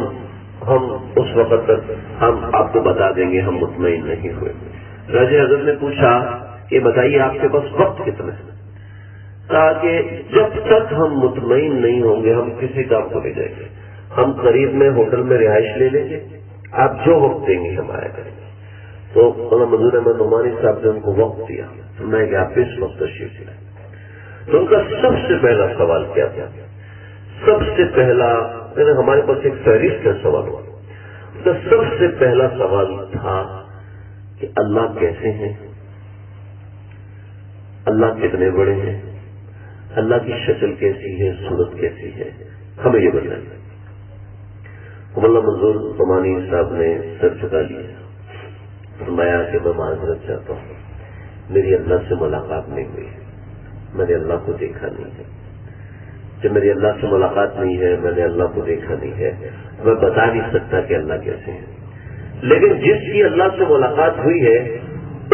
اس وقت تک ہم آپ کو بتا دیں گے ہم مطمئن نہیں ہوئے۔ راجہ حضرت نے پوچھا کہ بتائیے آپ کے پاس وقت کتنا ہے؟ کہا کہ جب تک ہم مطمئن نہیں ہوں گے ہم کسی کام کو لے جائیں گے، ہم قریب میں ہوٹل میں رہائش لے لیں گے، آپ جو وقت دیں گے ہم آیا کریں گے۔ تو مولانا منظور احمد نعمانی صاحب نے ان کو وقت دیا، سننا ہے کہ آپ اس وقت تشریف لائیں۔ تو ان کا سب سے پہلا سوال کیا تھا؟ سب سے پہلا، ہمارے پاس ایک فہرست کا سوال ہوا، ان کا سب سے پہلا سوال تھا کہ اللہ کیسے ہیں، اللہ کتنے بڑے ہیں، اللہ کی شکل کیسی ہے، صورت کیسی ہے، ہمیں یہ بتائیے۔ مولانا منظور نعمانی صاحب نے سر جھکا لیا، فرمایا کہ میں معذرت چاہتا ہوں، میری اللہ سے ملاقات نہیں ہوئی ہے، میں نے اللہ کو دیکھا نہیں ہے، جب میری اللہ سے ملاقات نہیں ہے، میں نے اللہ کو دیکھا نہیں ہے، میں بتا نہیں سکتا کہ اللہ کیسے ہے، لیکن جس کی اللہ سے ملاقات ہوئی ہے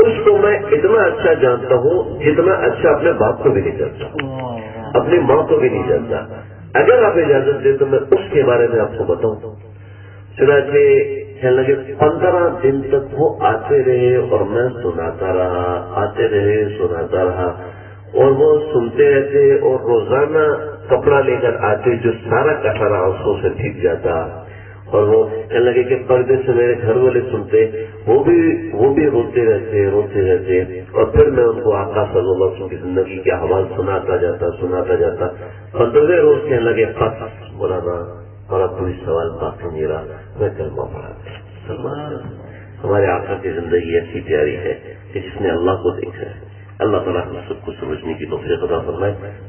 اس کو میں اتنا اچھا جانتا ہوں جتنا اچھا اپنے باپ کو بھی نہیں جانتا، اپنی ماں کو بھی نہیں جانتا۔ اگر آپ اجازت دیں تو میں اس کے بارے میں آپ کو بتاؤں۔ چنانچہ کہنے لگے 15 دن تک وہ آتے رہے اور میں سناتا رہا، آتے رہے سناتا رہا، اور وہ سنتے رہتے اور روزانہ کپڑا لے کر آتے جو سارا کٹارا آنسوں سے بھیگ جاتا، اور وہ کہنے لگے کہ پردے سے میرے گھر والے سنتے، وہ بھی روتے رہتے، اور پھر میں ان کو آقا صلی اللہ علیہ وسلم کی زندگی کے احوال سناتا جاتا۔ 15ویں روز کہنے لگے بس مولانا اور اب کوئی سوال باقی نہیں رہا، میں کلمہ پڑھا۔ ہمارے آقا کی زندگی ایسی پیاری ہے کہ جس نے اللہ کو دیکھا ہے۔ اللہ تعالیٰ ہم سب کو سمجھنے کی توفیق عطا فرمائے۔